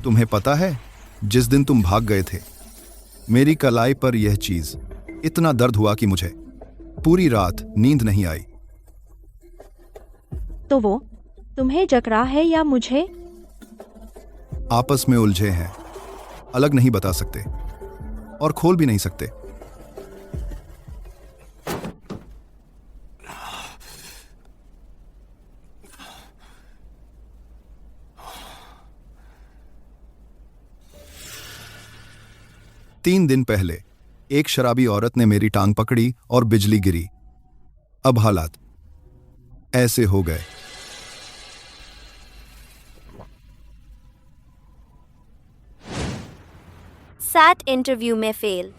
तुम्हें पता है, जिस दिन तुम भाग गए थे, मेरी कलाई पर यह चीज इतना दर्द हुआ कि मुझे पूरी रात नींद नहीं आई। तो वो तुम्हें जकड़ा है या मुझे? आपस में उलझे हैं, अलग नहीं बता सकते और खोल भी नहीं सकते। तीन दिन पहले एक शराबी औरत ने मेरी टांग पकड़ी और बिजली गिरी। अब हालात ऐसे हो गए। सैट इंटरव्यू में फेल।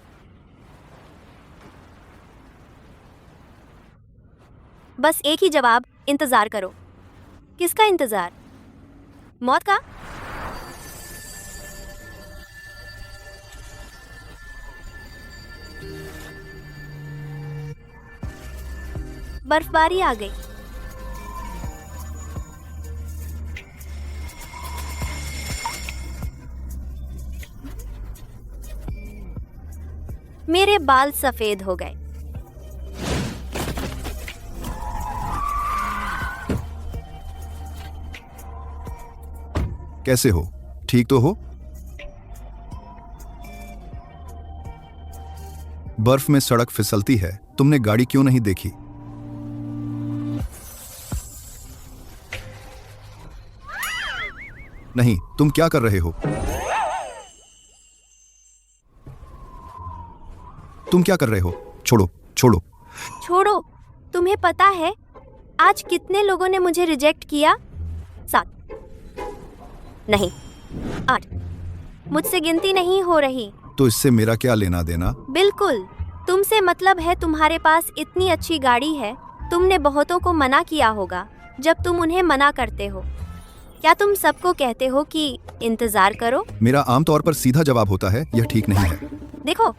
बस एक ही जवाब, इंतजार करो। किसका इंतजार? मौत का? बर्फबारी आ गई। मेरे बाल सफेद हो गए। कैसे हो? ठीक तो हो? बर्फ में सड़क फिसलती है। तुमने गाड़ी क्यों नहीं देखी? नहीं, तुम क्या कर रहे हो? तुम क्या कर रहे हो? छोड़ो, छोड़ो। छोड़ो। तुम्हें पता है आज कितने लोगों ने मुझे रिजेक्ट किया? 7 नहीं 8। मुझसे गिनती नहीं हो रही। तो इससे मेरा क्या लेना देना? बिल्कुल, तुमसे मतलब है तुम्हारे पास इतनी अच्छी गाड़ी है। तुमने बहुतों को मना किया होगा जब तुम उन्हें मना करते हो। क्या तुम सबको कहते हो कि इंतजार करो? मेरा आमतौर पर सीधा जवाब होता है, यह ठीक नहीं है। देखो,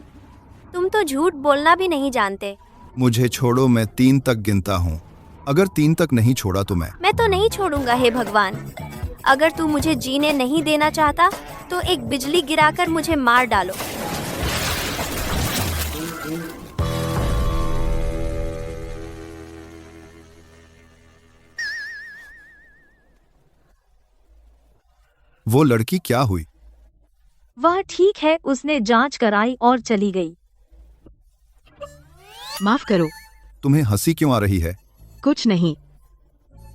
तुम तो झूठ बोलना भी नहीं जानते। मुझे छोड़ो, मैं 3 तक गिनता हूँ। अगर 3 तक नहीं छोड़ा तो मैं तो नहीं छोड़ूंगा। हे भगवान, अगर तू मुझे जीने नहीं देना चाहता तो एक बिजली गिराकर मुझे मार डालो। वो लड़की क्या हुई? वह ठीक है, उसने जांच कराई और चली गई। माफ करो। तुम्हें हंसी क्यों आ रही है? कुछ नहीं।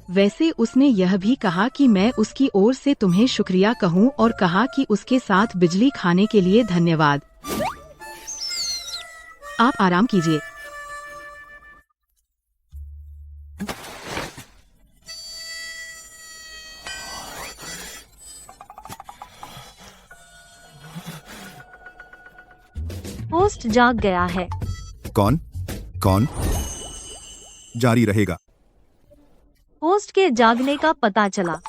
वैसे उसने यह भी कहा कि मैं उसकी ओर से तुम्हें शुक्रिया कहूं और कहा कि उसके साथ बिजली खाने के लिए धन्यवाद। आप आराम कीजिए। होस्ट जाग गया है। कौन? कौन? जारी रहेगा। होस्ट के जागने का पता चला।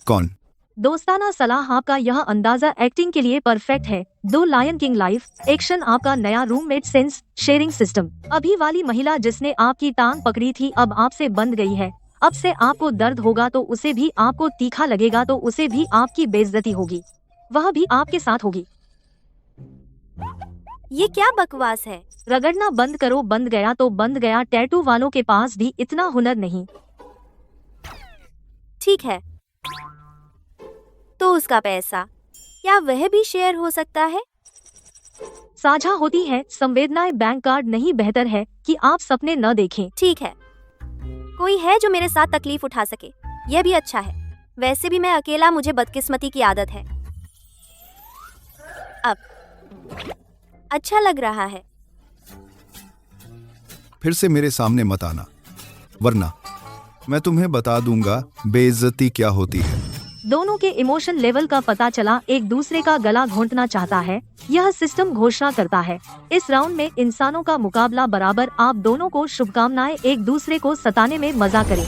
कौन? दोस्ताना सलाह, आपका यह अंदाजा एक्टिंग के लिए परफेक्ट है। 2 लायन किंग लाइव एक्शन, आपका नया रूममेट सेंस शेयरिंग सिस्टम। अभी वाली महिला जिसने आपकी टांग पकड़ी थी अब आपसे बंध गई है। अब से आपको दर्द होगा तो उसे भी, आपको तीखा लगेगा तो उसे भी, आपकी बेइज्जती होगी वह भी आपके साथ होगी। ये क्या बकवास है? रगड़ना बंद करो। बंद गया तो बंद गया। टैटू वालों के पास भी इतना हुनर नहीं। ठीक है, तो उसका पैसा क्या वह भी शेयर हो सकता है? साझा होती है संवेदनाएं। बैंक कार्ड नहीं, बेहतर है कि आप सपने न देखें। ठीक है, कोई है जो मेरे साथ तकलीफ उठा सके, यह भी अच्छा है। वैसे भी मैं अकेला, मुझे बदकिस्मती की आदत है। अब अच्छा लग रहा है। फिर से मेरे सामने मत आना, वरना मैं तुम्हें बता दूंगा बेइज्जती क्या होती है। दोनों के इमोशन लेवल का पता चला। एक दूसरे का गला घोंटना चाहता है। यह सिस्टम घोषणा करता है इस राउंड में इंसानों का मुकाबला बराबर। आप दोनों को शुभकामनाएं। एक दूसरे को सताने में मजा करें।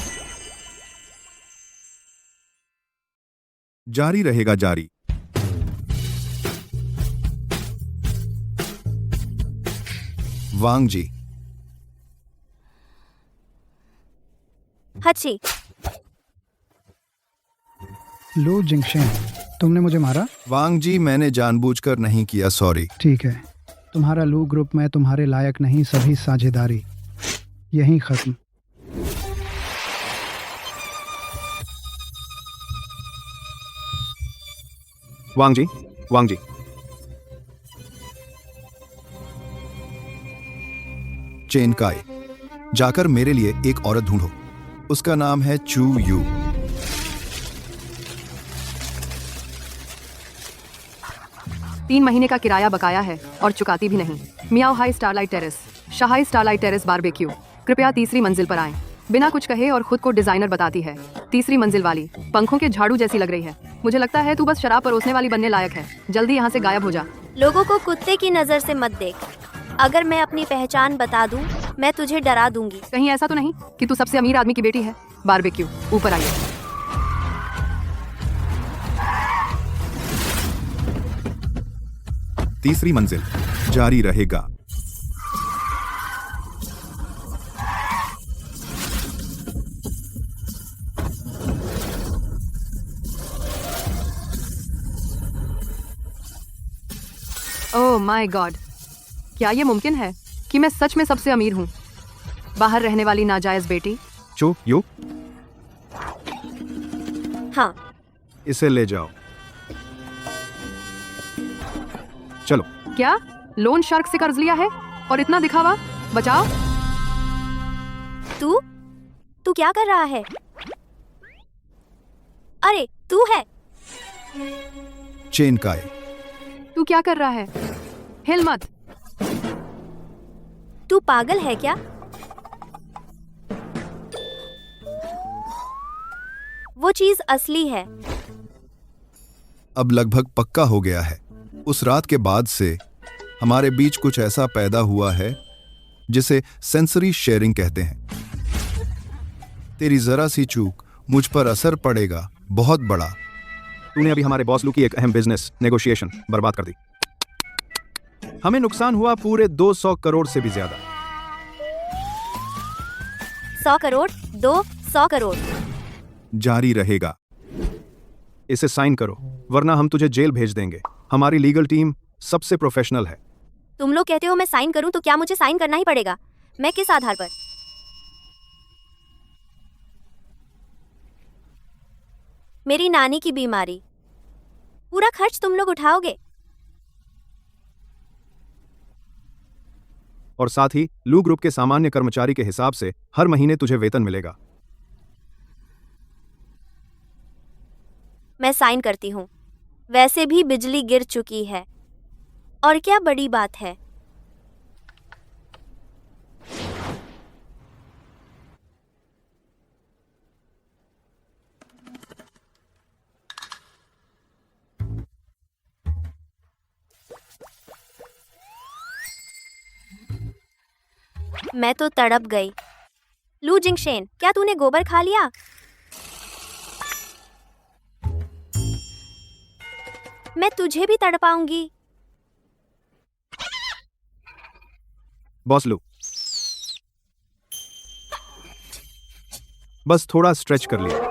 जारी रहेगा। जारी। वांग जी। हची। लो जिंगशेन, तुमने मुझे मारा? वांग जी, मैंने जानबूझकर नहीं किया, सॉरी। ठीक है, तुम्हारा लू ग्रुप में तुम्हारे लायक नहीं, सभी साझेदारी यहीं खत्म। वांग जी, वांग जी, चेन काय, जाकर मेरे लिए एक औरत ढूंढो। उसका नाम है चू यू। तीन महीने का किराया बकाया है और चुकाती भी नहीं। मियाओ हाई स्टारलाइट टेरेस, शाहाई स्टारलाइट टेरेस बारबेक्यू। कृपया तीसरी मंजिल पर आएं। बिना कुछ कहे और खुद को डिजाइनर बताती है। तीसरी मंजिल वाली, पंखों के झाड़ू जैसी लग रही है। मुझे लगता है तू बस शराब परोसने वाली बनने लायक है। जल्दी यहाँ से गायब हो जा। लोगों को कुत्ते की नजर से मत देख। अगर मैं अपनी पहचान बता दूं, मैं तुझे डरा दूंगी। कहीं ऐसा तो नहीं कि तू सबसे अमीर आदमी की बेटी है? बारबेक्यू, ऊपर आइए। तीसरी मंजिल जारी रहेगा। ओह माय गॉड, क्या ये मुमकिन है कि मैं सच में सबसे अमीर हूँ? बाहर रहने वाली नाजायज बेटी। चू यू, हाँ, इसे ले जाओ। चलो। क्या लोन शार्क से कर्ज लिया है और इतना दिखावा? बचाओ। तू क्या कर रहा है? अरे तू है? चेन काय, तू क्या कर रहा है? हिल मत। तू पागल है क्या? वो चीज असली है। अब लगभग पक्का हो गया है। उस रात के बाद से हमारे बीच कुछ ऐसा पैदा हुआ है जिसे सेंसरी शेयरिंग कहते हैं। तेरी जरा सी चूक मुझ पर असर पड़ेगा बहुत बड़ा। तूने अभी हमारे बॉस लू की एक अहम बिजनेस नेगोशिएशन बर्बाद कर दी। हमें नुकसान हुआ पूरे 200 करोड़ से भी ज्यादा। 100 करोड़, 200 करोड़। जारी रहेगा। इसे साइन करो वरना हम तुझे जेल भेज देंगे। हमारी लीगल टीम सबसे प्रोफेशनल है। तुम लोग कहते हो मैं साइन करूं तो क्या मुझे साइन करना ही पड़ेगा? मैं किस आधार पर? मेरी नानी की बीमारी, पूरा खर्च तुम लोग उठाओगे? और साथ ही लू ग्रुप के सामान्य कर्मचारी के हिसाब से हर महीने तुझे वेतन मिलेगा। मैं साइन करती हूँ। वैसे भी बिजली गिर चुकी है, और क्या बड़ी बात है। मैं तो तड़प गई। लू जिंगशेन, क्या तूने गोबर खा लिया? मैं तुझे भी तड़पाऊंगी। बॉस लू, बस थोड़ा स्ट्रेच कर लिया।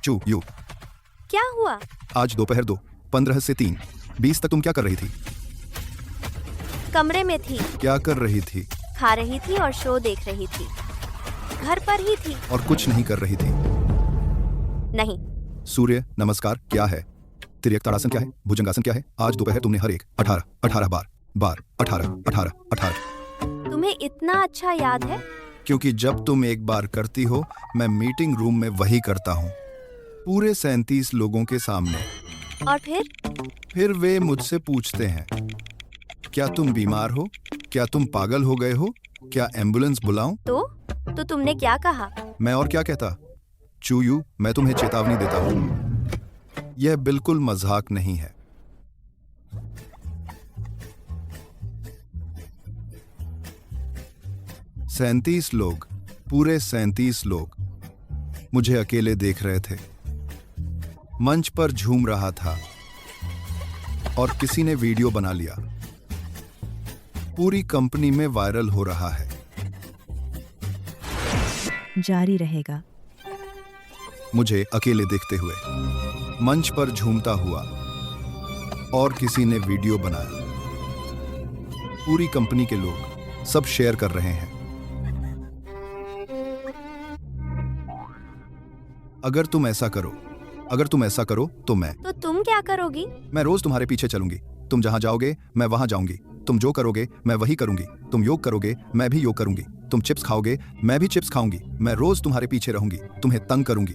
चू यू, क्या हुआ? आज दोपहर 2:15 से 3:20 तक तुम क्या कर रही थी? कमरे में थी, क्या कर रही थी? खा रही थी और शो देख रही थी। घर पर ही थी। और कुछ नहीं कर रही थी? नहीं। सूर्य नमस्कार क्या है? तिर्यक-ताड़ासन क्या है? भुजंगासन क्या है? आज दोपहर तुमने हर एक 18 बार 18 तुम्हें इतना अच्छा याद है? क्योंकि जब तुम एक बार करती हो, मैं मीटिंग रूम में वही करता हूँ, पूरे 37 लोगों के सामने। और फिर वे मुझसे पूछते हैं, क्या तुम बीमार हो? क्या तुम पागल हो गए हो? क्या एम्बुलेंस बुलाऊं? तो तुमने क्या कहा? मैं और क्या कहता? चूयू, मैं तुम्हें चेतावनी देता हूं, यह बिल्कुल मजाक नहीं है। सैंतीस लोग पूरे 37 लोग मुझे अकेले देख रहे थे। मंच पर झूम रहा था और किसी ने वीडियो बना लिया। पूरी कंपनी में वायरल हो रहा है। जारी रहेगा। मुझे अकेले देखते हुए, मंच पर झूमता हुआ और किसी ने वीडियो बनाया। पूरी कंपनी के लोग सब शेयर कर रहे हैं। अगर तुम ऐसा करो तो मैं तो तुम क्या करोगी? मैं रोज तुम्हारे पीछे चलूंगी। तुम जहां जाओगे मैं वहां जाऊंगी। तुम जो करोगे मैं वही करूंगी। तुम योग करोगे मैं भी योग करूंगी। तुम चिप्स खाओगे मैं भी चिप्स खाऊंगी। मैं रोज तुम्हारे पीछे रहूंगी, तुम्हें तंग करूंगी।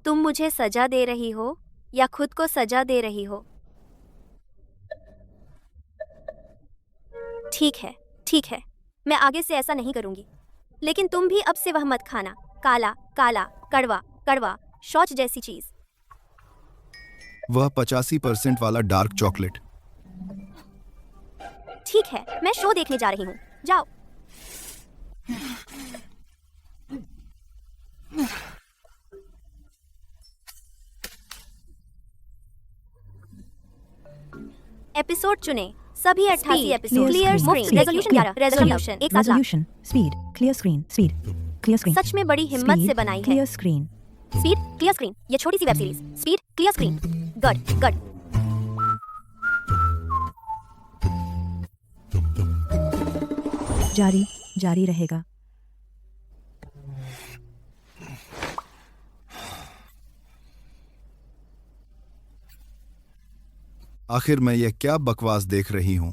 तुम मुझे सजा दे रही हो या खुद को सजा दे रही हो? ठीक है, मैं आगे से ऐसा नहीं करूंगी। लेकिन तुम भी अब से वह मत खाना, काला काला कड़वा कड़वा शौच जैसी चीज। वह 85% वाला डार्क चॉकलेट। ठीक है, मैं शो देखने जा रही हूँ, जाओ। एपिसोड चुने, सभी 88 episode. Clear screen, resolution 11, resolution एक साथ lakh. Resolution, speed, clear screen, speed, clear screen. सच में बड़ी हिम्मत से बनाई है। Clear screen. Speed, clear screen, ये छोटी सी web series. Speed, clear screen, गड। जारी रहेगा। आखिर मैं यह क्या बकवास देख रही हूं?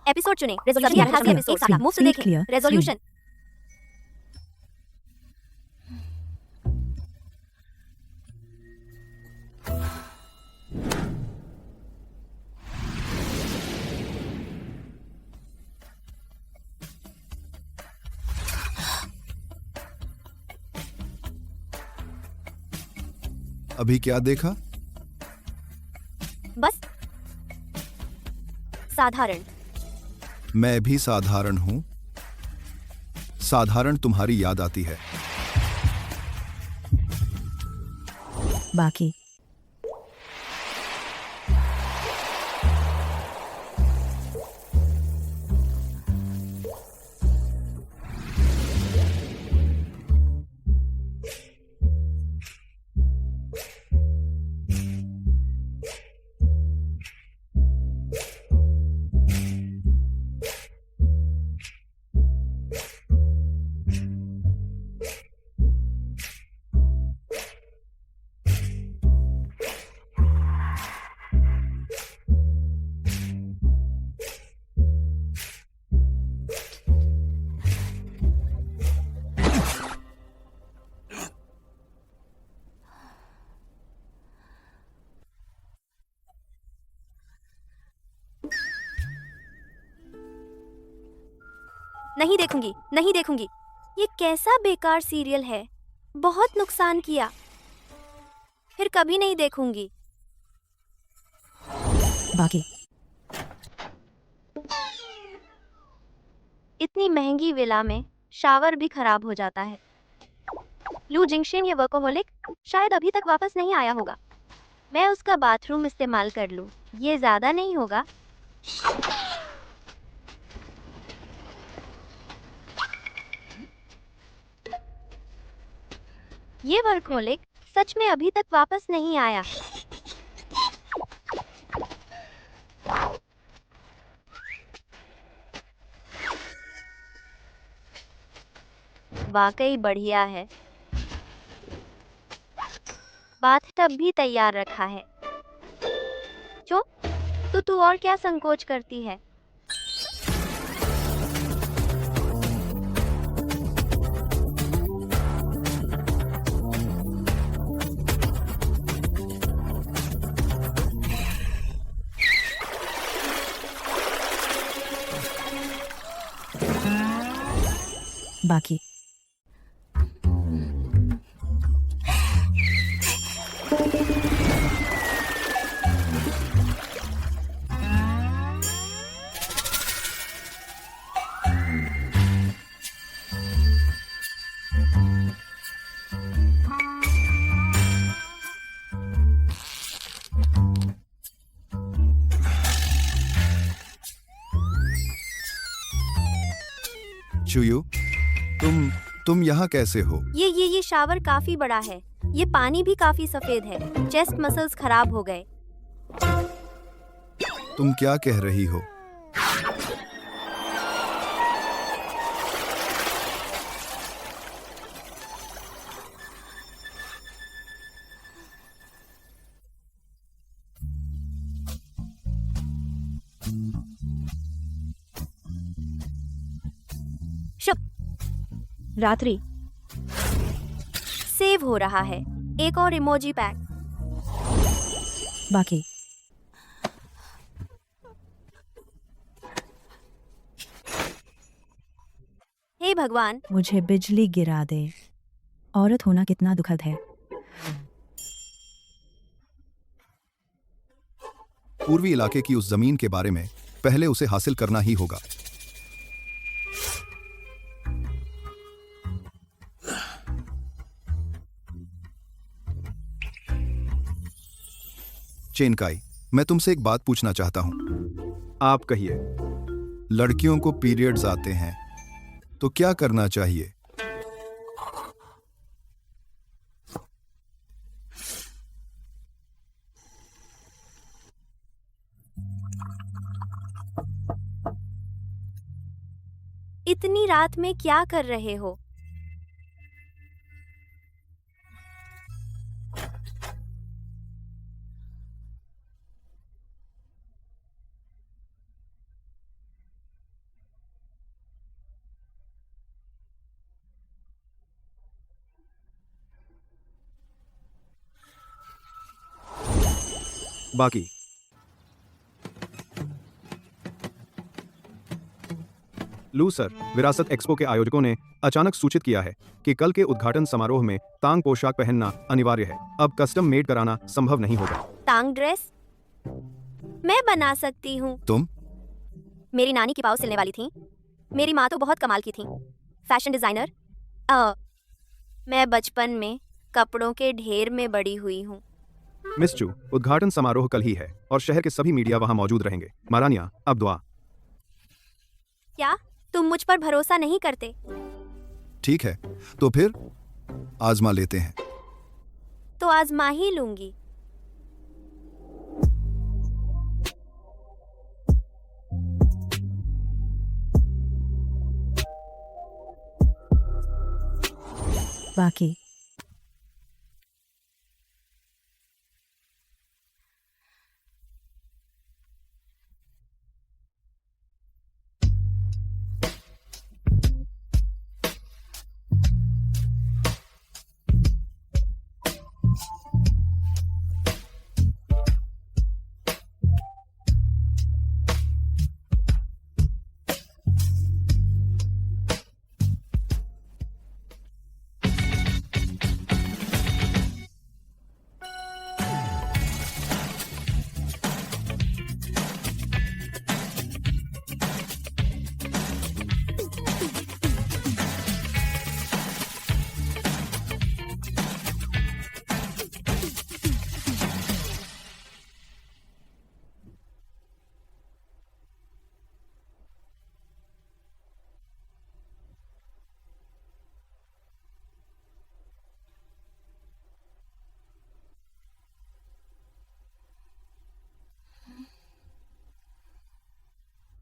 एपिसोड चुने, रेजोल्यूशन 88 एपिसोड एक साथ लाख। मुफ्त देखें, क्लियर, रेजोल्यूशन। अभी क्या देखा? बस साधारण। मैं भी साधारण हूं। साधारण तुम्हारी याद आती है। बाकी नहीं देखूंगी। ये कैसा बेकार सीरियल है, बहुत नुकसान किया। फिर कभी नहीं देखूंगी। बाकी इतनी महंगी विला में शावर भी खराब हो जाता है। लू जिंगशिन ये वर्कोहोलिक शायद अभी तक वापस नहीं आया होगा। मैं उसका बाथरूम इस्तेमाल कर लूं, ये ज्यादा नहीं होगा? ये वर्कोहोलिक सच में अभी तक वापस नहीं आया। वाकई बढ़िया है। बाथटब भी तैयार रखा है। तो तू और क्या संकोच करती है? बाकी चुयू, तुम यहाँ कैसे हो? ये शावर काफी बड़ा है। ये पानी भी काफी सफेद है। चेस्ट मसल्स खराब हो गए। तुम क्या कह रही हो? रात्रि सेव हो रहा है। एक और इमोजी पैक। बाकी हे भगवान, मुझे बिजली गिरा दे। औरत होना कितना दुखद है। पूर्वी इलाके की उस जमीन के बारे में पहले उसे हासिल करना ही होगा। चेनकाई, मैं तुमसे एक बात पूछना चाहता हूं। आप कहिए। लड़कियों को पीरियड्स आते हैं तो क्या करना चाहिए? इतनी रात में क्या कर रहे हो? बाकी लूसर विरासत एक्सपो के आयोजकों ने अचानक सूचित किया है कि कल के उद्घाटन समारोह में तांग पोशाक पहनना अनिवार्य है। अब कस्टम मेड कराना संभव नहीं होगा। तांग ड्रेस मैं बना सकती हूँ। तुम? मेरी नानी की पाव सिलने वाली थी। मेरी माँ तो बहुत कमाल की थी, फैशन डिजाइनर। मैं बचपन में कपड़ों के ढेर में बड़ी हुई हूँ। मिस चू, उद्घाटन समारोह कल ही है और शहर के सभी मीडिया वहां मौजूद रहेंगे। महारानिया, अब दुआ। क्या तुम मुझ पर भरोसा नहीं करते? ठीक है, तो फिर आजमा लेते हैं। तो आजमा ही लूंगी। बाकी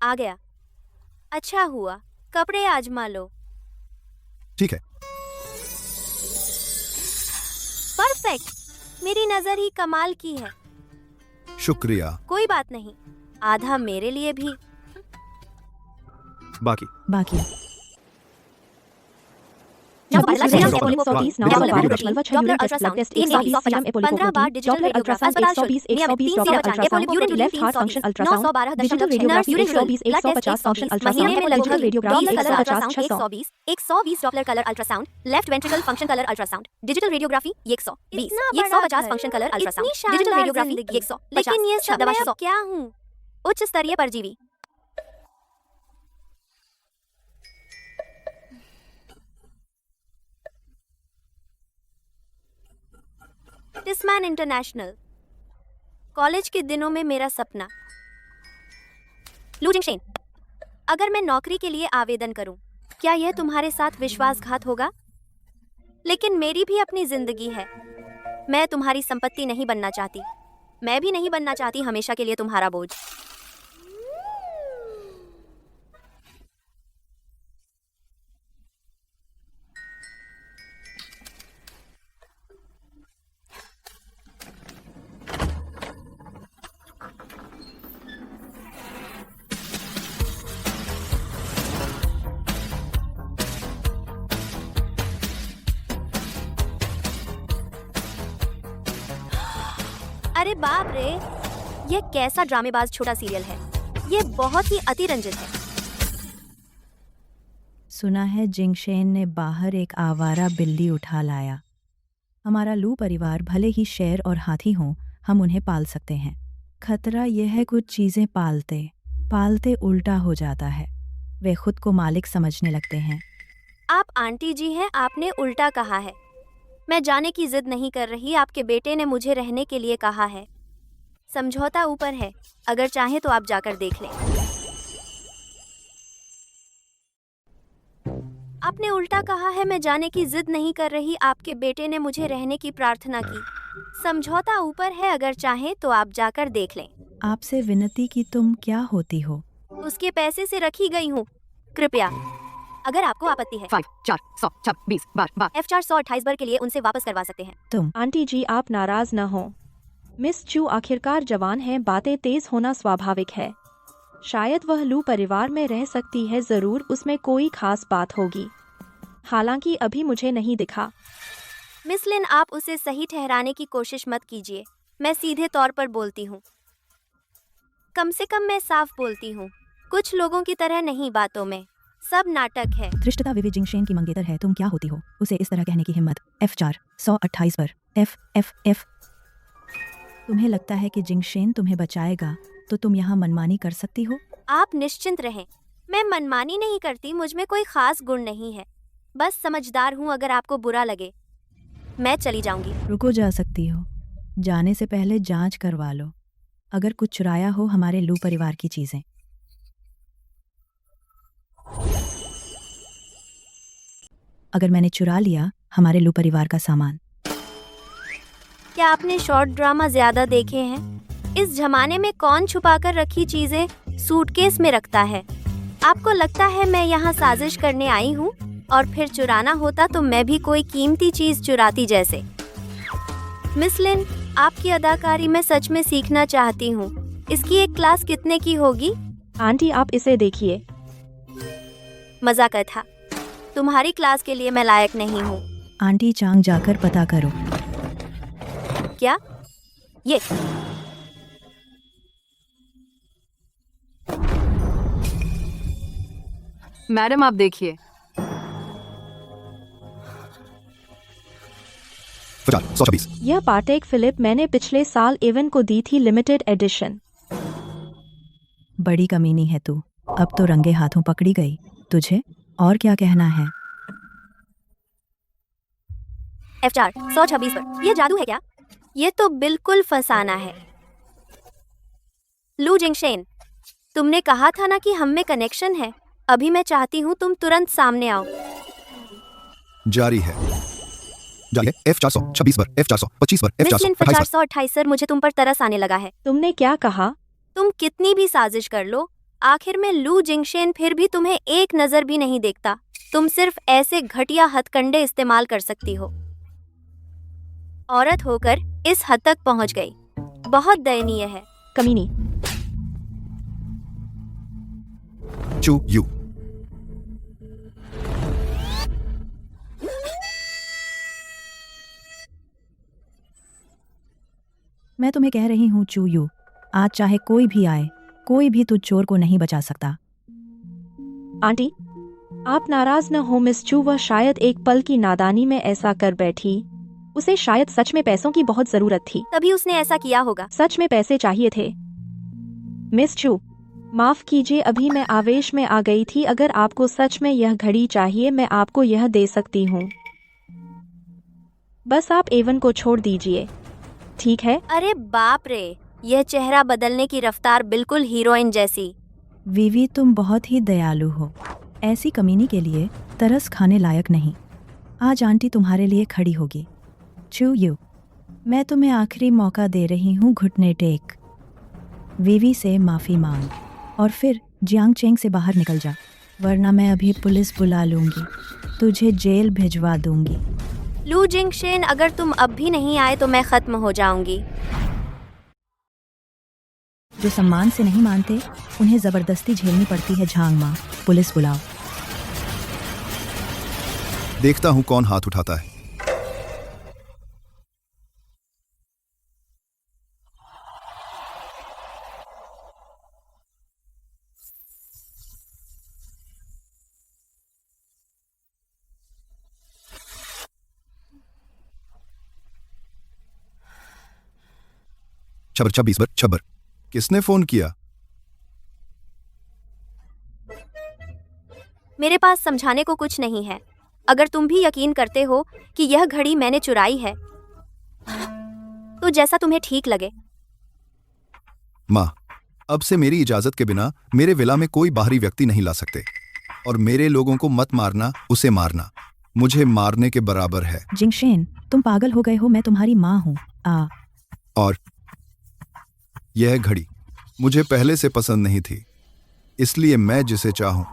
आ गया। अच्छा हुआ, कपड़े आजमा लो। ठीक है। परफेक्ट, मेरी नजर ही कमाल की है। शुक्रिया। कोई बात नहीं, आधा मेरे लिए भी। बाकी बाकी Doppler colour ultrasound, left ventricle function colour ultrasound, digital radiography 120, 150 function colour ultrasound, digital radiography 150, लेकिन ये सब मैं क्या हूँ? उच्च स्तरीय परजीवी। टिस्मैन इंटरनेशनल, कॉलेज के दिनों में मेरा सपना। लू जिंगशेन, अगर मैं नौकरी के लिए आवेदन करूं, क्या यह तुम्हारे साथ विश्वासघात होगा? लेकिन मेरी भी अपनी जिंदगी है। मैं तुम्हारी संपत्ति नहीं बनना चाहती। मैं भी नहीं बनना चाहती हमेशा के लिए तुम्हारा बोझ। अरे बाप रे, यह कैसा ड्रामेबाज छोटा सीरियल है। यह बहुत ही अतिरंजित है। सुना है जिंगशेन ने बाहर एक आवारा बिल्ली उठा लाया। हमारा लू परिवार भले ही शेर और हाथी हों, हम उन्हें पाल सकते हैं। खतरा यह है कुछ चीज़ें पालते उल्टा हो जाता है। वे खुद को मालिक समझने लगते हैं। आप आंटी जी हैं, आपने उल्टा कहा है। मैं जाने की जिद नहीं कर रही, आपके बेटे ने मुझे रहने के लिए कहा है। समझौता ऊपर है, अगर चाहें तो आप जाकर देख लें। आपने उल्टा कहा है, मैं जाने की जिद नहीं कर रही, आपके बेटे ने मुझे रहने की प्रार्थना की। समझौता ऊपर है, अगर चाहें तो आप जाकर देख लें। आपसे विनती की तुम क्या होती हो? उसके पैसे से रखी गई हूँ, कृपया अगर आपको आपत्ति है 5, 4, 100, 26 बार F428 बार के लिए उनसे वापस करवा सकते हैं। तुम आंटी जी आप नाराज न हो। मिस चू आखिरकार जवान है, बातें तेज होना स्वाभाविक है। शायद वह लू परिवार में रह सकती है, जरूर उसमें कोई खास बात होगी। हालांकि अभी मुझे नहीं दिखा। मिस लिन, आप उसे सही ठहराने की कोशिश मत कीजिए। मैं सीधे तौर पर बोलती हूँ। कम से कम मैं साफ बोलती हूँ, कुछ लोगों की तरह नहीं बातों में। सब नाटक है। धृष्टता विवि जिंगशेन की मंगेतर है, तुम क्या होती हो? उसे इस तरह कहने की हिम्मत। F428 पर F। तुम्हें लगता है कि जिंगशेन तुम्हें बचाएगा तो तुम यहाँ मनमानी कर सकती हो? आप निश्चिंत रहें, मैं मनमानी नहीं करती। मुझ में कोई खास गुण नहीं है, बस समझदार हूँ। अगर आपको बुरा लगे मैं चली जाऊंगी। रुको, जा सकती हो। जाने से पहले जांच करवा लो, अगर कुछ चुराया हो हमारे लू परिवार की चीजें। अगर मैंने चुरा लिया हमारे लू परिवार का सामान। क्या आपने शॉर्ट ड्रामा ज्यादा देखे हैं? इस जमाने में कौन छुपाकर रखी चीजें सूटकेस में रखता है? आपको लगता है मैं यहाँ साजिश करने आई हूँ? और फिर चुराना होता तो मैं भी कोई कीमती चीज चुराती जैसे। मिस लिन, आपकी अदाकारी मैं सच में सीखना चाहती हूँ। इसकी एक क्लास कितने की होगी? आंटी आप इसे देखिए। मजाक था, तुम्हारी क्लास के लिए मैं लायक नहीं हूँ। आंटी चांग जाकर पता करो। क्या ये? मैडम आप देखिए। 126। यह पाटेक फिलिप मैंने पिछले साल एवन को दी थी, लिमिटेड एडिशन। बड़ी कमीनी है तू, अब तो रंगे हाथों पकड़ी गई। तुझे और क्या कहना है? F426 पर यह जादू है क्या? ये तो बिल्कुल फंसाना है। लू जिंगशेन, तुमने कहा था ना कि हम में कनेक्शन है। अभी मैं चाहती हूँ तुम तुरंत सामने आओ। जारी है F426 पर F425 पर मिस लिन, F428 428 सर, मुझे तुम पर तरस आने लगा है। तुमने क्या कहा? तुम कितनी भी साजिश कर लो, आखिर में लू जिंगशेन फिर भी तुम्हें एक नजर भी नहीं देखता। तुम सिर्फ ऐसे घटिया हथकंडे इस्तेमाल कर सकती हो। औरत होकर इस हद तक पहुंच गई, बहुत दयनीय है। कमीनी। Chu Yu। मैं तुम्हें कह रही हूँ चूयू, आज चाहे कोई भी आए, कोई भी तुझ चोर को नहीं बचा सकता। आंटी, आप नाराज न हो मिस चू, वह शायद एक पल की नादानी में ऐसा कर बैठी। उसे शायद सच में पैसों की बहुत जरूरत थी। तभी उसने ऐसा किया होगा। सच में पैसे चाहिए थे। मिस चू, माफ कीजिए, अभी मैं आवेश में आ गई थी। अगर आपको सच में यह घड़ी चाहिए, मैं आपको यह दे सकती हूँ। बस आप एवन को छोड़ दीजिए, ठीक है? अरे बाप रे, यह चेहरा बदलने की रफ्तार बिल्कुल हीरोइन जैसी। वीवी, तुम बहुत ही दयालु हो। ऐसी कमीनी के लिए तरस खाने लायक नहीं। आज आंटी तुम्हारे लिए खड़ी होगी। चूयू, मैं तुम्हें आखिरी मौका दे रही हूँ, घुटने टेक। वीवी से माफ़ी मांग और फिर जियांग चेंग से बाहर निकल जा, वरना मैं अभी पुलिस बुला लूँगी, तुझे जेल भिजवा दूँगी। लू जिंगशेन, अगर तुम अब भी नहीं आए तो मैं खत्म हो जाऊंगी। जो सम्मान से नहीं मानते, उन्हें जबरदस्ती झेलनी पड़ती है। झांग माँ, पुलिस बुलाओ। देखता हूं कौन हाथ उठाता है। छबर 26 बर छबर। किसने फोन किया? मेरे पास समझाने को कुछ नहीं है। अगर तुम भी यकीन करते हो कि यह घड़ी मैंने चुराई है, तो जैसा तुम्हें ठीक लगे। माँ, अब से मेरी इजाजत के बिना मेरे विला में कोई बाहरी व्यक्ति नहीं ला सकते। और मेरे लोगों को मत मारना, उसे मारना मुझे मारने के बराबर है। जिंगशेन, तुम पागल हो गए हो, मैं तुम्हारी माँ हूँ। और यह घड़ी मुझे पहले से पसंद नहीं थी, इसलिए मैं जिसे चाहूं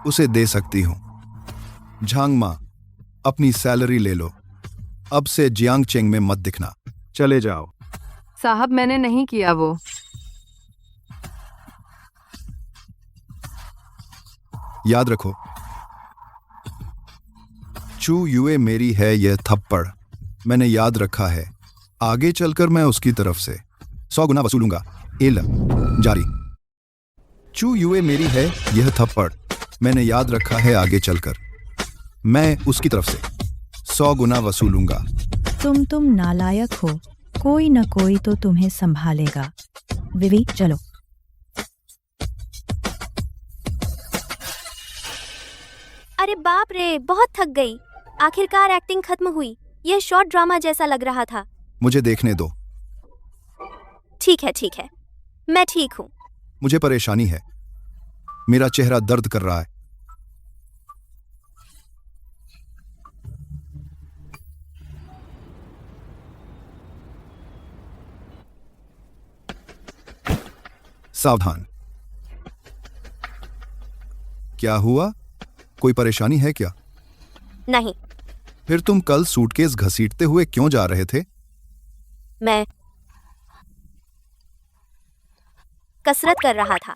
उसे दे सकती हूं। झांग माँ, अपनी सैलरी ले लो। अब से जियांग चेंग में मत दिखना। चले जाओ। साहब, मैंने नहीं किया वो। याद रखो, चू युए मेरी है यह थप्पड़ मैंने याद रखा है। आगे चलकर मैं उसकी तरफ से 100 गुना वसूलूंगा। एल जारी। चू युए मेरी है यह थप्पड़ मैंने याद रखा है। आगे चलकर मैं उसकी तरफ से 100 गुना वसूलूंगा। तुम नालायक हो, कोई न कोई तो तुम्हें संभालेगा। विवी, चलो। अरे बाप रे, बहुत थक गई। आखिरकार एक्टिंग खत्म हुई। यह शॉर्ट ड्रामा जैसा लग रहा था। मुझे देखने दो। ठीक है, मैं ठीक हूँ। मुझे परेशानी है, मेरा चेहरा दर्द कर रहा है। सावधान। क्या हुआ? कोई परेशानी है क्या? नहीं। फिर तुम कल सूटकेस घसीटते हुए क्यों जा रहे थे? मैं कसरत कर रहा था।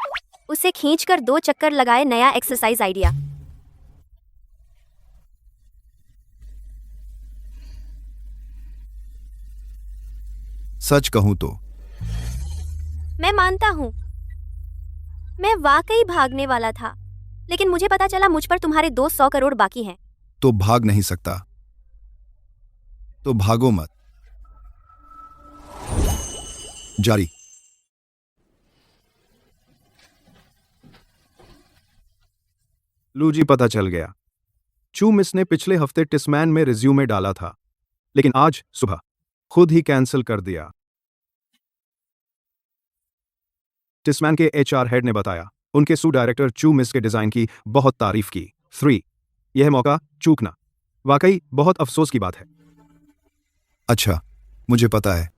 उसे खींचकर 2 चक्कर लगाए, नया एक्सरसाइज आइडिया। सच कहूं तो मैं मानता हूँ, मैं वाकई भागने वाला था, लेकिन मुझे पता चला मुझ पर तुम्हारे 200 करोड़ बाकी हैं। तो भाग नहीं सकता तो भागो मत। जारी। लूजी, पता चल गया। चू मिस ने पिछले हफ्ते टिसमैन में रिज्यूमे डाला था, लेकिन आज सुबह खुद ही कैंसिल कर दिया। टिसमैन के एचआर हेड ने बताया, उनके सू डायरेक्टर चू मिस के डिजाइन की बहुत तारीफ की। 3 यह मौका चूकना वाकई बहुत अफसोस की बात है। अच्छा, मुझे पता है।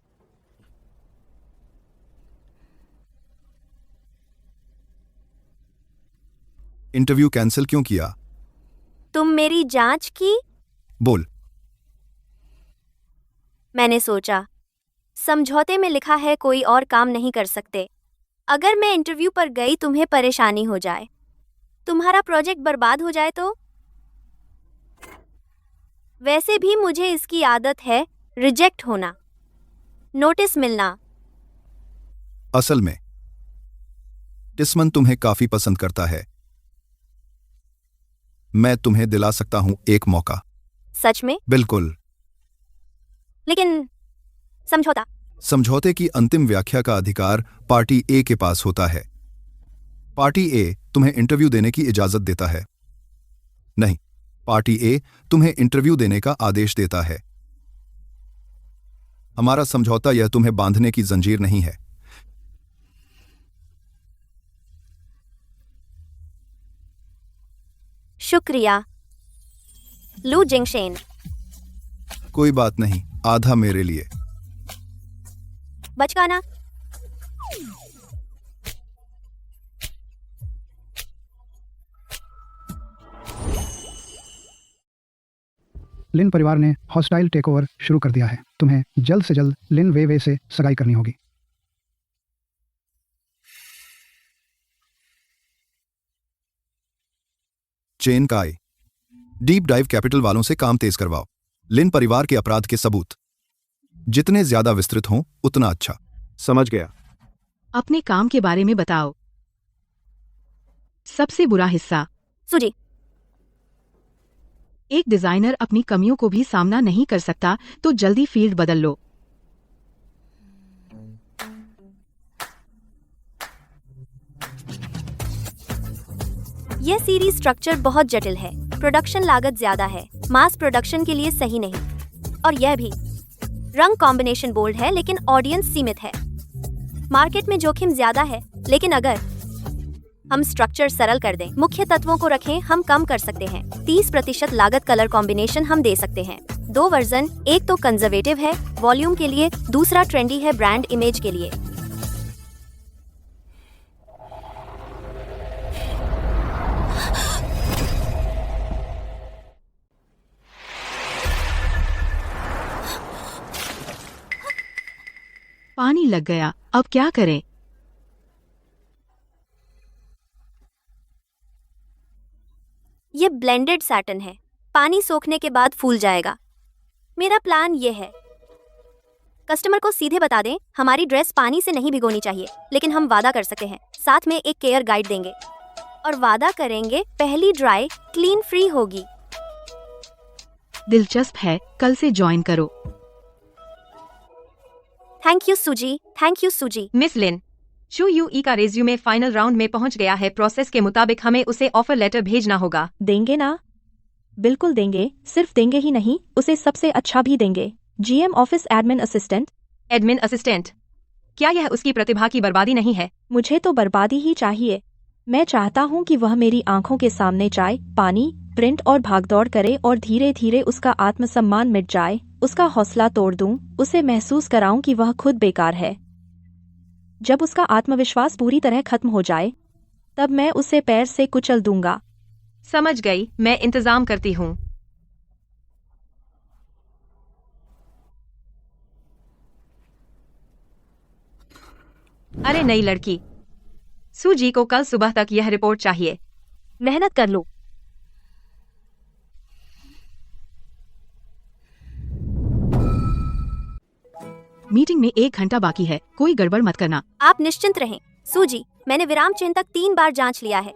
इंटरव्यू कैंसिल क्यों किया? तुम मेरी जांच की? बोल। मैंने सोचा, समझौते में लिखा है कोई और काम नहीं कर सकते। अगर मैं इंटरव्यू पर गई, तुम्हें परेशानी हो जाए, तुम्हारा प्रोजेक्ट बर्बाद हो जाए तो? वैसे भी मुझे इसकी आदत है रिजेक्ट होना। नोटिस मिलना। असल में टिस्मन तुम्हें काफी पसंद करता है। मैं तुम्हें दिला सकता हूं एक मौका। सच में? बिल्कुल। लेकिन समझौता? समझौते की अंतिम व्याख्या का अधिकार पार्टी ए के पास होता है। पार्टी ए तुम्हें इंटरव्यू देने की इजाजत देता है। नहीं, पार्टी ए तुम्हें इंटरव्यू देने का आदेश देता है। हमारा समझौता यह तुम्हें बांधने की जंजीर नहीं है। शुक्रिया लू जिंगशेन। कोई बात नहीं, आधा मेरे लिए। बचकाना। लिन परिवार ने हॉस्टाइल टेकओवर शुरू कर दिया है। तुम्हें जल्द से जल्द लिन वे से सगाई करनी होगी। चेन काय, डीप डाइव कैपिटल वालों से काम तेज करवाओ। लिन परिवार के अपराध के सबूत जितने ज्यादा विस्तृत हों उतना अच्छा। समझ गया। अपने काम के बारे में बताओ। सबसे बुरा हिस्सा। सूजी। एक डिजाइनर अपनी कमियों को भी सामना नहीं कर सकता, तो जल्दी फील्ड बदल लो। यह सीरीज स्ट्रक्चर बहुत जटिल है। प्रोडक्शन लागत ज्यादा है, मास प्रोडक्शन के लिए सही नहीं। और यह भी रंग कॉम्बिनेशन बोल्ड है लेकिन ऑडियंस सीमित है। मार्केट में जोखिम ज्यादा है, लेकिन अगर हम स्ट्रक्चर सरल कर दें, मुख्य तत्वों को रखें, हम कम कर सकते हैं। 30% लागत कलर कॉम्बिनेशन हम दे सकते हैं। 2 वर्जन, एक तो कंजर्वेटिव है वॉल्यूम के लिए, दूसरा ट्रेंडी है ब्रांड इमेज के लिए। पानी लग गया, अब क्या करें? ये ब्लेंडेड सैटिन है, पानी सोखने के बाद फूल जाएगा। मेरा प्लान ये है, कस्टमर को सीधे बता दें हमारी ड्रेस पानी से नहीं भिगोनी चाहिए, लेकिन हम वादा कर सकते हैं, साथ में एक केयर गाइड देंगे और वादा करेंगे पहली ड्राई क्लीन फ्री होगी। दिलचस्प है, कल से ज्वाइन करो। थैंक यू सूजी, थैंक यू सूजी। मिस लिन, शू यूई का रेज्यूमे फाइनल राउंड में पहुंच गया है। प्रोसेस के मुताबिक हमें उसे ऑफर लेटर भेजना होगा। देंगे ना? बिल्कुल देंगे। सिर्फ देंगे ही नहीं, उसे सबसे अच्छा भी देंगे। GM office admin assistant. Admin assistant? क्या यह उसकी प्रतिभा की बर्बादी नहीं है? मुझे तो बर्बादी ही चाहिए। मैं चाहता हूँ कि वह मेरी आंखों के सामने चाय, पानी, प्रिंट और भागदौड़ करे और धीरे धीरे उसका आत्मसम्मान मिट जाए, उसका हौसला तोड़ दूं, उसे महसूस कराऊं कि वह खुद बेकार है। जब उसका आत्मविश्वास पूरी तरह खत्म हो जाए, तब मैं उसे पैर से कुचल दूंगा। समझ गई, मैं इंतजाम करती हूँ। अरे नई लड़की, सूजी को कल सुबह तक यह रिपोर्ट चाहिए। मेहनत कर लो। मीटिंग में 1 घंटा बाकी है, कोई गड़बड़ मत करना। आप निश्चिंत रहें सूजी, मैंने विराम चिन्ह तक 3 बार जांच लिया है।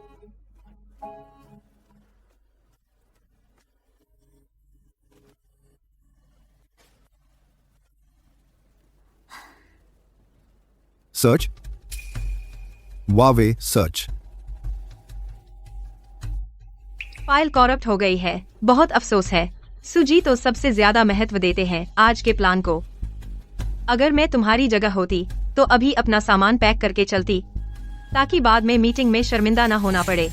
सर्च, वावे सर्च। फाइल करप्ट हो गई है, बहुत अफसोस है। सूजी तो सबसे ज्यादा महत्व देते हैं आज के प्लान को। अगर मैं तुम्हारी जगह होती तो अभी अपना सामान पैक करके चलती, ताकि बाद में मीटिंग में शर्मिंदा न होना पड़े।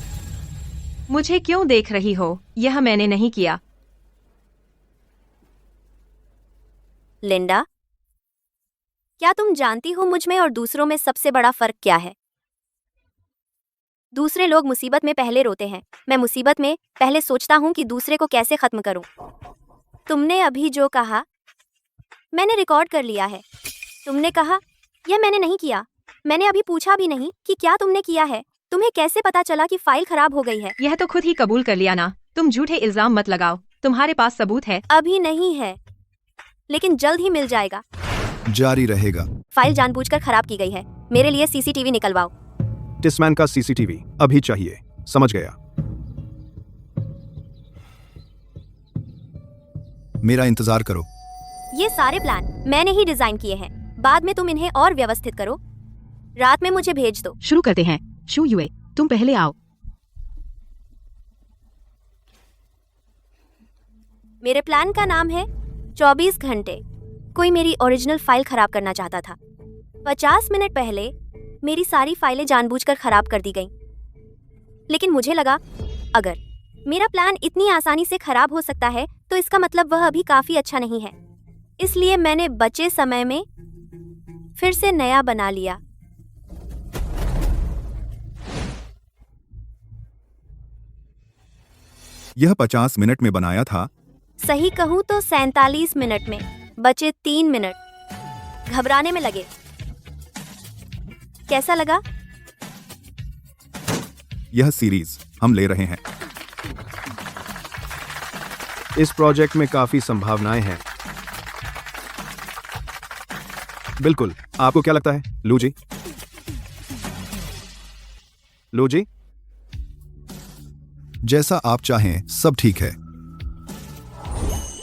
मुझे क्यों देख रही हो? यह मैंने नहीं किया। लिंडा, क्या तुम जानती हो मुझ में और दूसरों में सबसे बड़ा फर्क क्या है? दूसरे लोग मुसीबत में पहले रोते हैं, मैं मुसीबत में पहले सोचता हूँ कि दूसरे को कैसे खत्म करूँ। तुमने अभी जो कहा मैंने रिकॉर्ड कर लिया है। तुमने कहा यह मैंने नहीं किया। मैंने अभी पूछा भी नहीं कि क्या तुमने किया है। तुम्हें कैसे पता चला कि फाइल खराब हो गई है? यह तो खुद ही कबूल कर लिया ना। तुम झूठे इल्जाम मत लगाओ, तुम्हारे पास सबूत है। अभी नहीं है, लेकिन जल्द ही मिल जाएगा। जारी रहेगा। फाइल जानबूझकर खराब की गई है। मेरे लिए सीसीटीवी निकलवाओ। टिसमैन का सीसीटीवी अभी चाहिए। समझ गया। मेरा इंतजार करो। ये सारे प्लान मैंने ही डिजाइन किए हैं। बाद में तुम इन्हें और व्यवस्थित करो। रात में मुझे भेज दो। शुरू करते हैं। शू युए, तुम पहले आओ। मेरे प्लान का नाम है 24 घंटे। कोई मेरी ओरिजिनल फाइल खराब करना चाहता था। 50 मिनट पहले मेरी सारी फाइलें जानबूझकर खराब कर दी गईं। लेकिन मुझे लगा अगर मेरा प्लान इतनी आसानी से खराब हो सकता है तो इसका मतलब वह अभी काफी अच्छा नहीं है। इसलिए मैंने बचे समय में फिर से नया बना लिया। यह 50 मिनट में बनाया था। सही कहूँ तो 47 मिनट में। बचे 3 मिनट। घबराने में लगे। कैसा लगा? यह सीरीज हम ले रहे हैं। इस प्रोजेक्ट में काफी संभावनाएं हैं। बिल्कुल। आपको क्या लगता है लू जी? लू जी? जैसा आप चाहें सब ठीक है।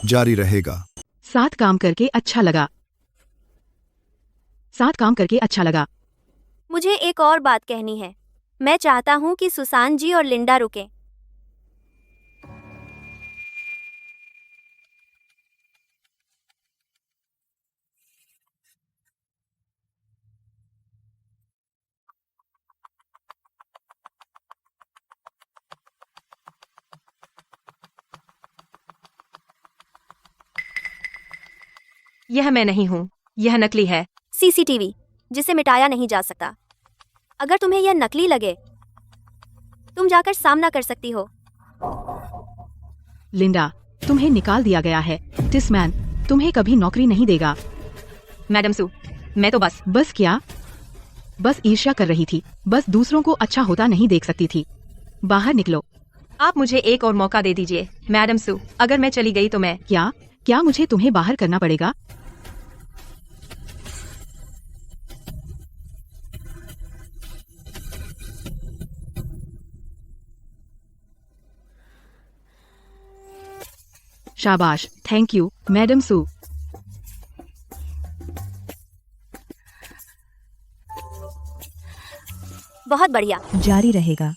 जारी रहेगा। साथ काम करके अच्छा लगा। साथ काम करके अच्छा लगा। मुझे एक और बात कहनी है। मैं चाहता हूँ कि सुसान जी और लिंडा रुकें। यह मैं नहीं हूँ, यह नकली है। सीसीटीवी जिसे मिटाया नहीं जा सकता। अगर तुम्हें यह नकली लगे तुम जाकर सामना कर सकती हो। लिंडा, तुम्हें निकाल दिया गया है। टिसमैन तुम्हें कभी नौकरी नहीं देगा। मैडम सू, मैं तो बस क्या? बस ईर्ष्या कर रही थी। बस दूसरों को अच्छा होता नहीं देख सकती थी। बाहर निकलो। आप मुझे एक और मौका दे दीजिए मैडम सू। अगर मैं चली गई तो मैं क्या मुझे तुम्हें बाहर करना पड़ेगा? शाबाश, थैंक यू मैडम सू। बहुत बढ़िया। जारी रहेगा।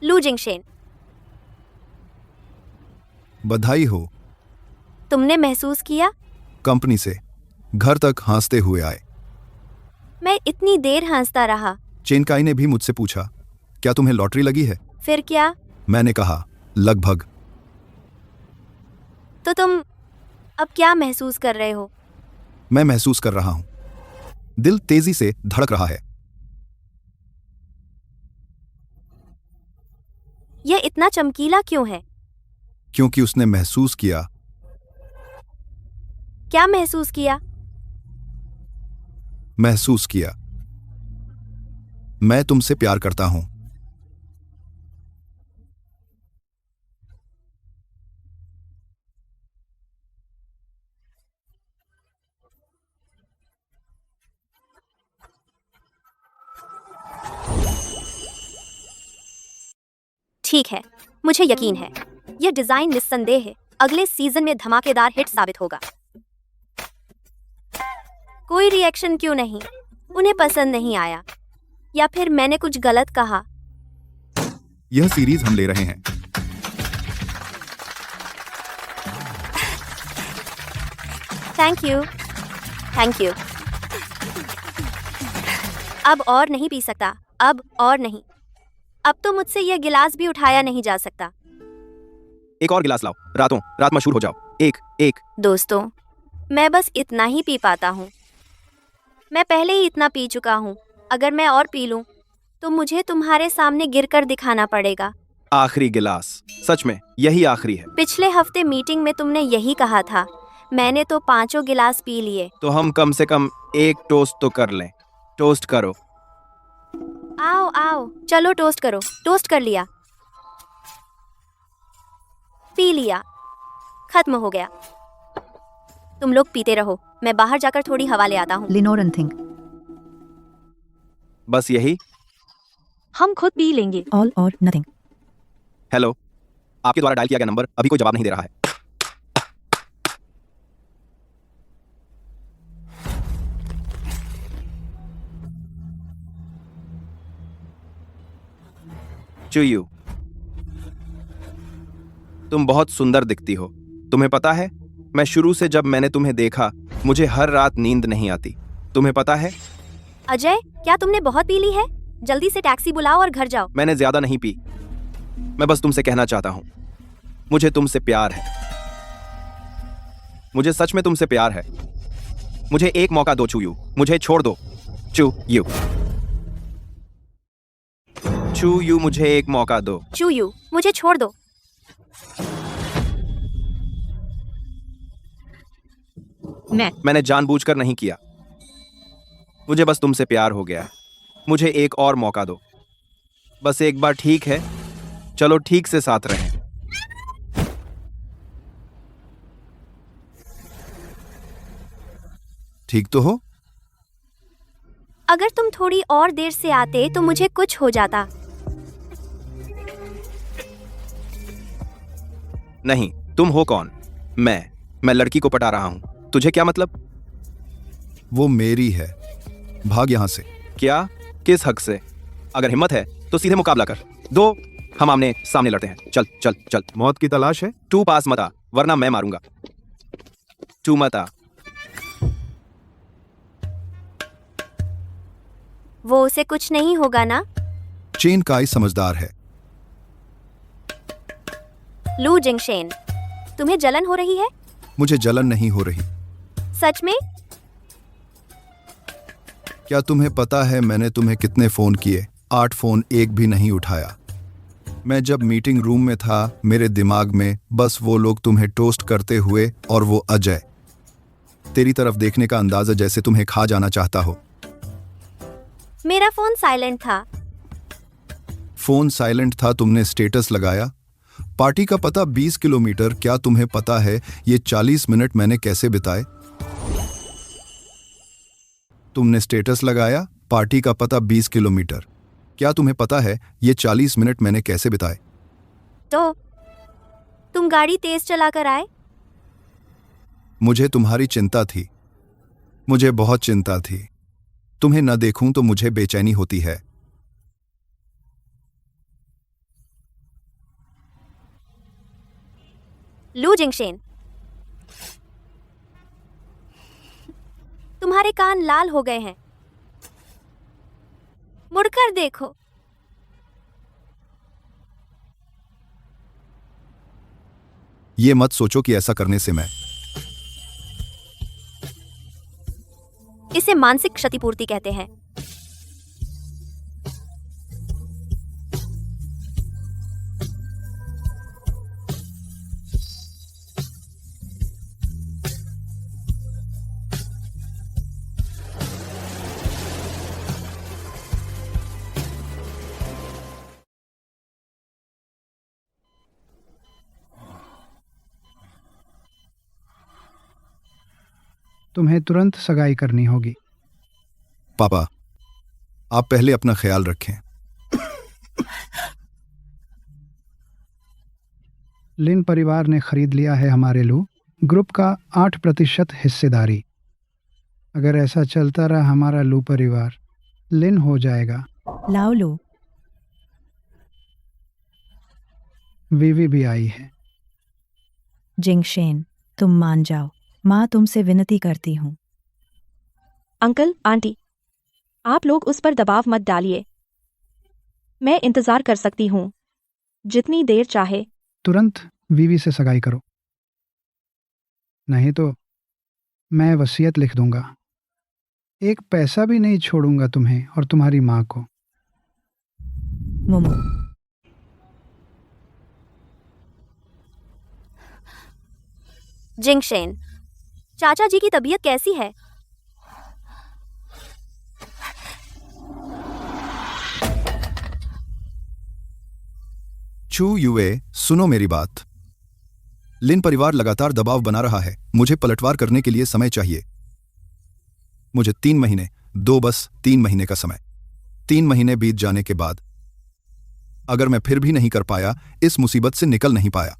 लू जिंगशेन, बधाई हो। तुमने महसूस किया? कंपनी से घर तक हंसते हुए आए। मैं इतनी देर हंसता रहा। चेनकाई ने भी मुझसे पूछा, क्या तुम्हें लॉटरी लगी है? फिर क्या? मैंने कहा, लगभग। तो तुम अब क्या महसूस कर रहे हो? मैं महसूस कर रहा हूं। दिल तेजी से धड़क रहा है। यह इतना चमकीला क्यों है? क्योंकि उसने महसूस किया। क्या महसूस किया? महसूस किया मैं तुमसे प्यार करता हूं। ठीक है, मुझे यकीन है यह डिजाइन निस्संदेह अगले सीजन में धमाकेदार हिट साबित होगा। कोई रिएक्शन क्यों नहीं? उन्हें पसंद नहीं आया या फिर मैंने कुछ गलत कहा? यह सीरीज हम ले रहे हैं। Thank you. Thank you. अब और नहीं पी सकता। अब और नहीं। अब तो मुझसे यह गिलास भी उठाया नहीं जा सकता। एक और गिलास लाओ। रात मशहूर हो जाओ। एक। दोस्तों, मैं बस इतना ही पी पाता हूँ। मैं पहले ही इतना पी चुका हूँ। अगर मैं और पी लूँ तो मुझे तुम्हारे सामने गिरकर दिखाना पड़ेगा। आखिरी गिलास। सच में यही आखिरी है। पिछले हफ्ते मीटिंग में तुमने यही कहा था। मैंने तो 5 गिलास पी लिए। तो हम कम से कम एक टोस्ट तो कर लें। टोस्ट करो। आओ, चलो टोस्ट करो। टोस्ट कर लिया। पी लिया, खत्म हो गया। तुम लोग पीते रहो, मैं बाहर जाकर थोड़ी हवा ले आता हूँ। लिनोरन थिंक बस यही। हम खुद पी लेंगे। ऑल और नथिंग। हेलो, आपके द्वारा डायल किया गया नंबर अभी कोई जवाब नहीं दे रहा है। चुयू, तुम बहुत सुंदर दिखती हो। तुम्हें पता है, मैं शुरू से जब मैंने तुम्हें देखा मुझे हर रात नींद नहीं आती। तुम्हें पता है? अजय, क्या तुमने बहुत पी ली है? जल्दी से टैक्सी बुलाओ और घर जाओ। मैंने ज्यादा नहीं पी। मैं बस तुमसे कहना चाहता हूं, मुझे तुमसे प्यार है। मुझे सच में तुमसे प्यार है। मुझे एक मौका दो चुयू, मुझे छोड़ दो। चुयू, चुयू, मुझे एक मौका दो। चूयू, मुझे छोड़ दो। मैंने जानबूझकर नहीं किया। मुझे बस तुमसे प्यार हो गया है। मुझे एक और मौका दो, बस एक बार, ठीक है? चलो ठीक से साथ रहें। ठीक तो हो? अगर तुम थोड़ी और देर से आते तो मुझे कुछ हो जाता। नहीं, तुम हो कौन? मैं लड़की को पटा रहा हूं। तुझे क्या मतलब? वो मेरी है, भाग यहां से। क्या? किस हक से? अगर हिम्मत है तो सीधे मुकाबला कर। दो, हम आमने सामने लड़ते हैं। चल चल चल। मौत की तलाश है? तू पास मत आ, वरना मैं मारूंगा। तू मत आ। वो उसे कुछ नहीं होगा ना? चेन काई समझदार है। लू जिंगशेन, तुम्हें जलन हो रही है? मुझे जलन नहीं हो रही। सच में? क्या तुम्हें पता है मैंने तुम्हें कितने फोन किए? 8 फोन, एक भी नहीं उठाया। मैं जब मीटिंग रूम में था मेरे दिमाग में बस वो लोग तुम्हें टोस्ट करते हुए और वो अजय। तेरी तरफ देखने का अंदाजा जैसे तुम्हें खा जाना चाहता हो। मेरा फोन साइलेंट था। फोन साइलेंट था, तुमने स्टेटस लगाया। पार्टी का पता 20 किलोमीटर। क्या तुम्हें पता है ये 40 मिनट मैंने कैसे बिताए? तुमने स्टेटस लगाया, पार्टी का पता 20 किलोमीटर। क्या तुम्हें पता है ये 40 मिनट मैंने कैसे बिताए? तो तुम गाड़ी तेज चलाकर आए? मुझे तुम्हारी चिंता थी, मुझे बहुत चिंता थी। तुम्हें न देखूं तो मुझे बेचैनी होती है। लू जिंगशेन, तुम्हारे कान लाल हो गए हैं। मुड़कर देखो। ये मत सोचो कि ऐसा करने से मैं। इसे मानसिक क्षतिपूर्ति कहते हैं। तुम्हें तुरंत सगाई करनी होगी। पापा, आप पहले अपना ख्याल रखें। लिन परिवार ने खरीद लिया है हमारे लू ग्रुप का 8% हिस्सेदारी। अगर ऐसा चलता रहा हमारा लू परिवार लिन हो जाएगा। लाओ लो। वीवी भी आई है। जिंगशेन, तुम मान जाओ। माँ तुमसे विनती करती हूँ। अंकल, आंटी, आप लोग उस पर दबाव मत डालिए। मैं इंतजार कर सकती हूँ, जितनी देर चाहे। तुरंत वीवी से सगाई करो, नहीं तो मैं वसीयत लिख दूंगा। एक पैसा भी नहीं छोड़ूंगा तुम्हें और तुम्हारी माँ को। मोमो, जिंगशेन, चाचा जी की तबीयत कैसी है? चू युए, सुनो मेरी बात। लिन परिवार लगातार दबाव बना रहा है। मुझे पलटवार करने के लिए समय चाहिए। मुझे 3 महीने, बस 3 महीने का समय। 3 महीने बीत जाने के बाद अगर मैं फिर भी नहीं कर पाया, इस मुसीबत से निकल नहीं पाया,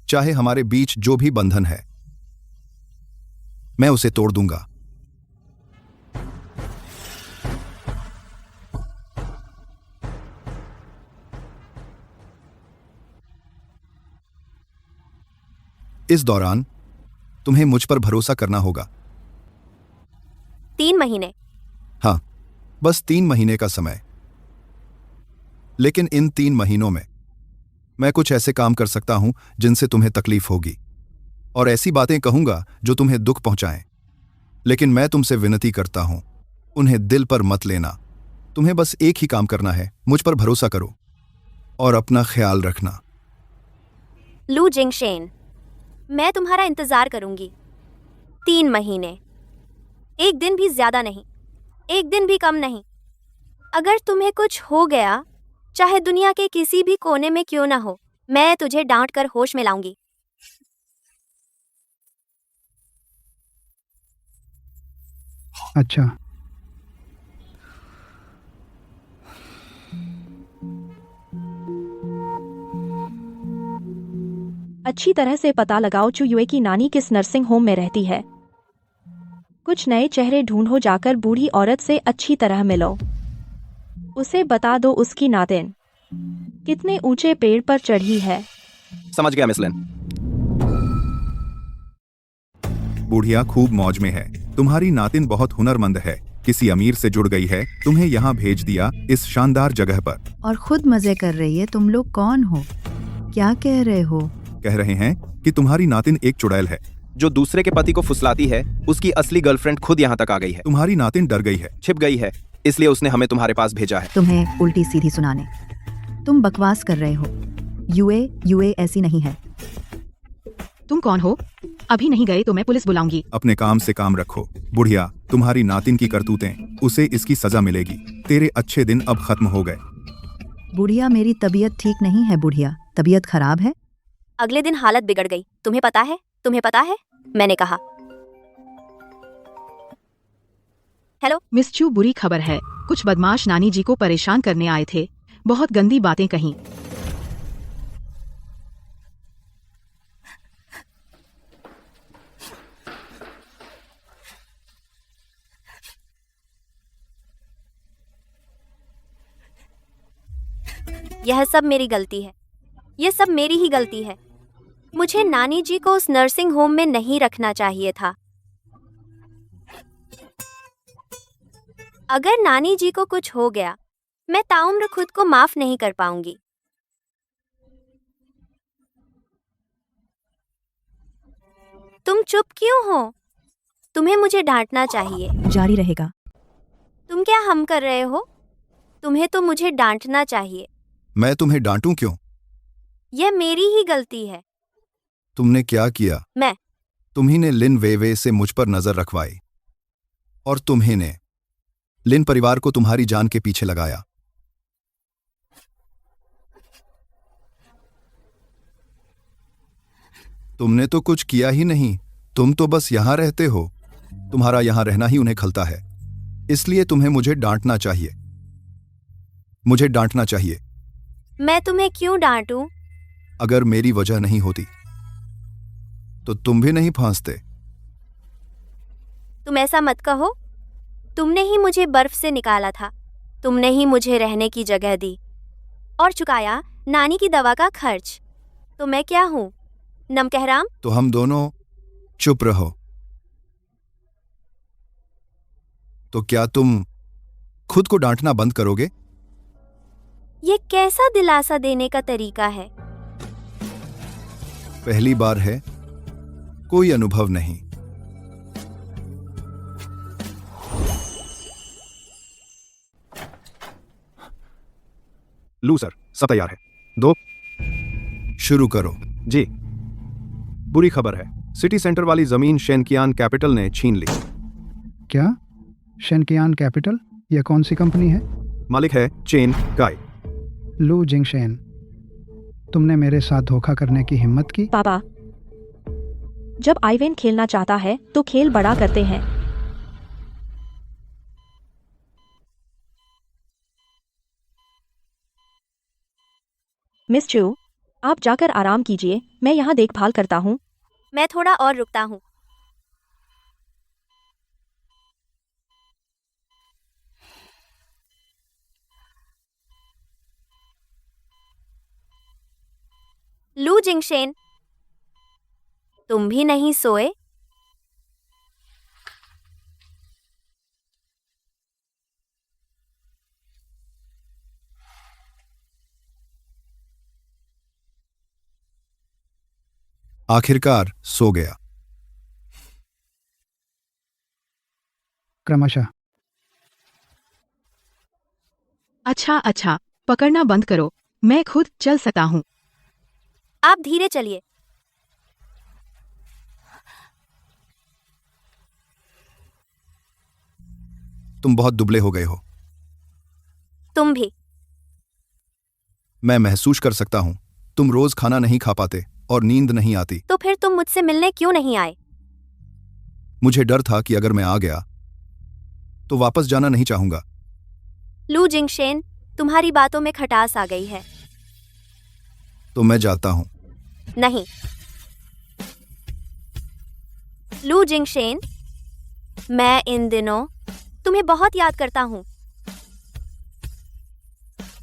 चाहे हमारे बीच जो भी बंधन है, मैं उसे तोड़ दूंगा। इस दौरान तुम्हें मुझ पर भरोसा करना होगा। 3 महीने। हाँ, बस 3 महीने का समय। लेकिन इन 3 महीनों में मैं कुछ ऐसे काम कर सकता हूं जिनसे तुम्हें तकलीफ होगी, और ऐसी बातें कहूंगा जो तुम्हें दुख पहुंचाएं। लेकिन मैं तुमसे विनती करता हूं, उन्हें दिल पर मत लेना। तुम्हें बस एक ही काम करना है, मुझ पर भरोसा करो और अपना ख्याल रखना। लू जिंगशेन, मैं तुम्हारा इंतजार करूंगी। 3 महीने, एक दिन भी ज्यादा नहीं, एक दिन भी कम नहीं। अगर तुम्हें कुछ हो गया, चाहे दुनिया के किसी भी कोने में क्यों ना हो, मैं तुझे डांट कर होश में लाऊंगी। अच्छा, अच्छी तरह से पता लगाओ चुयुए की नानी किस नर्सिंग होम में रहती है। कुछ नए चेहरे ढूंढो, जाकर बूढ़ी औरत से अच्छी तरह मिलो। उसे बता दो उसकी नातिन कितने ऊंचे पेड़ पर चढ़ी है। समझ गया मिस लिन। बुढ़िया खूब मौज में है। तुम्हारी नातिन बहुत हुनरमंद है, किसी अमीर से जुड़ गई है, तुम्हें यहाँ भेज दिया इस शानदार जगह पर। और खुद मजे कर रही है। तुम लोग कौन हो? क्या कह रहे हो? कह रहे हैं कि तुम्हारी नातिन एक चुड़ैल है जो दूसरे के पति को फुसलाती है। उसकी असली गर्लफ्रेंड खुद यहाँ तक आ गई है। तुम्हारी नातिन डर गई है, छिप गई है, इसलिए उसने हमें तुम्हारे पास भेजा है। तुम्हें उल्टी सीधी सुनाने। तुम बकवास कर रहे हो। यूए ऐसी नहीं है। तुम कौन हो? अभी नहीं गए तो मैं पुलिस बुलाऊंगी। अपने काम से काम रखो। बुढ़िया, तुम्हारी नातिन की करतूतें, उसे इसकी सजा मिलेगी। तेरे अच्छे दिन अब खत्म हो गए। बुढ़िया, मेरी तबीयत ठीक नहीं है। बुढ़िया, तबीयत खराब है? अगले दिन हालत बिगड़ गई। तुम्हें पता है? तुम्हें पता है? मैंने कहा। हेलो मिस चू, बुरी खबर है। कुछ बदमाश नानी जी को परेशान करने आए थे। बहुत गंदी बातें कहीं। यह सब मेरी गलती है। यह सब मेरी ही गलती है। मुझे नानी जी को उस नर्सिंग होम में नहीं रखना चाहिए था। अगर नानी जी को कुछ हो गया, मैं ताउम्र खुद को माफ नहीं कर पाऊंगी। तुम चुप क्यों हो? तुम्हें मुझे डांटना चाहिए। जारी रहेगा। तुम क्या हम कर रहे हो? तुम्हें तो मुझे डांटना चाहिए। मैं तुम्हें डांटूं क्यों? यह मेरी ही गलती है। तुमने क्या किया? मैं तुम्ही ने लिन वेवे से मुझ पर नजर रखवाई, और तुम्ही ने लिन परिवार को तुम्हारी जान के पीछे लगाया। तुमने तो कुछ किया ही नहीं। तुम तो बस यहां रहते हो। तुम्हारा यहां रहना ही उन्हें खलता है, इसलिए तुम्हें मुझे डांटना चाहिए। मुझे डांटना चाहिए। मैं तुम्हें क्यों डांटूं? अगर मेरी वजह नहीं होती तो तुम भी नहीं फांसते। तुम ऐसा मत कहो। तुमने ही मुझे बर्फ से निकाला था। तुमने ही मुझे रहने की जगह दी और चुकाया नानी की दवा का खर्च। तो मैं क्या हूं? नमकहराम? तो हम दोनों चुप रहो। तो क्या तुम खुद को डांटना बंद करोगे? ये कैसा दिलासा देने का तरीका है? पहली बार है, कोई अनुभव नहीं। लू सर, सब तैयार है। 2 शुरू करो। जी, बुरी खबर है। सिटी सेंटर वाली जमीन शेनकियान कैपिटल ने छीन ली। क्या? शेनकियान कैपिटल? यह कौन सी कंपनी है? मालिक है चेन गाय। लू जिंगशेन, तुमने मेरे साथ धोखा करने की हिम्मत की? पापा, जब आइवेन खेलना चाहता है तो खेल बड़ा करते हैं। मिस चू, आप जाकर आराम कीजिए, मैं यहाँ देखभाल करता हूँ। मैं थोड़ा और रुकता हूँ। लू जिंगशेन, तुम भी नहीं सोए? आखिरकार सो गया। क्रमशः। अच्छा, पकड़ना बंद करो, मैं खुद चल सकता हूँ। आप धीरे चलिए। तुम बहुत दुबले हो गए हो। तुम भी। मैं महसूस कर सकता हूँ। तुम रोज खाना नहीं खा पाते और नींद नहीं आती। तो फिर तुम मुझसे मिलने क्यों नहीं आए? मुझे डर था कि अगर मैं आ गया तो वापस जाना नहीं चाहूंगा। लू जिंगशेन, तुम्हारी बातों में खटास आ गई है। तो मैं जाता हूँ। नहीं। लू जिंगशेन, मैं इन दिनों तुम्हें बहुत याद करता हूँ।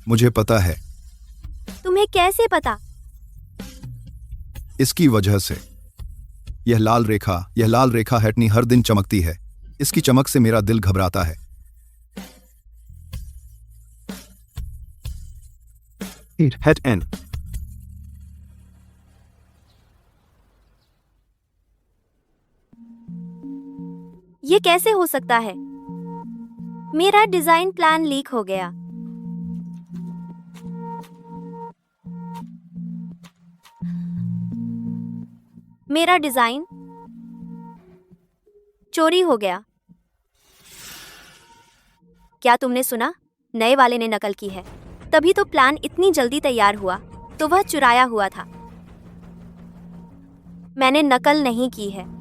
मुझे पता है। तुम्हें कैसे पता? इसकी वजह से। यह लाल रेखा हैटनी हर दिन चमकती है। इसकी चमक से मेरा दिल घबराता है। हेट एन। ये कैसे हो सकता है? मेरा डिजाइन प्लान लीक हो गया। मेरा डिजाइन चोरी हो गया। क्या तुमने सुना? नए वाले ने नकल की है। तभी तो प्लान इतनी जल्दी तैयार हुआ। तो वह चुराया हुआ था। मैंने नकल नहीं की है।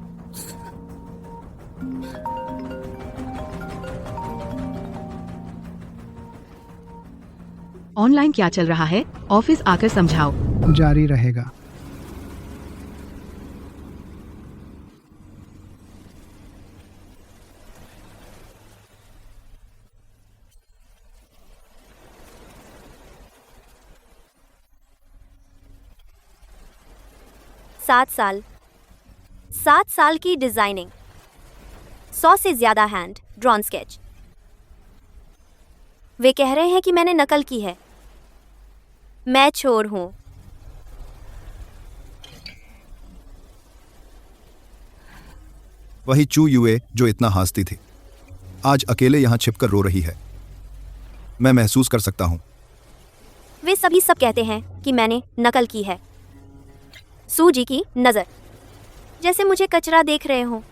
ऑनलाइन क्या चल रहा है? ऑफिस आकर समझाओ। जारी रहेगा। सात साल की डिजाइनिंग, 100 से ज्यादा हैंड ड्रॉन स्केच। वे कह रहे हैं कि मैंने नकल की है। मैं चोर हूं। वही चू युए जो इतना हंसती थी, आज अकेले यहां छिपकर रो रही है। मैं महसूस कर सकता हूं। वे सभी सब कहते हैं कि मैंने नकल की है। सूजी की नजर, जैसे मुझे कचरा देख रहे हो।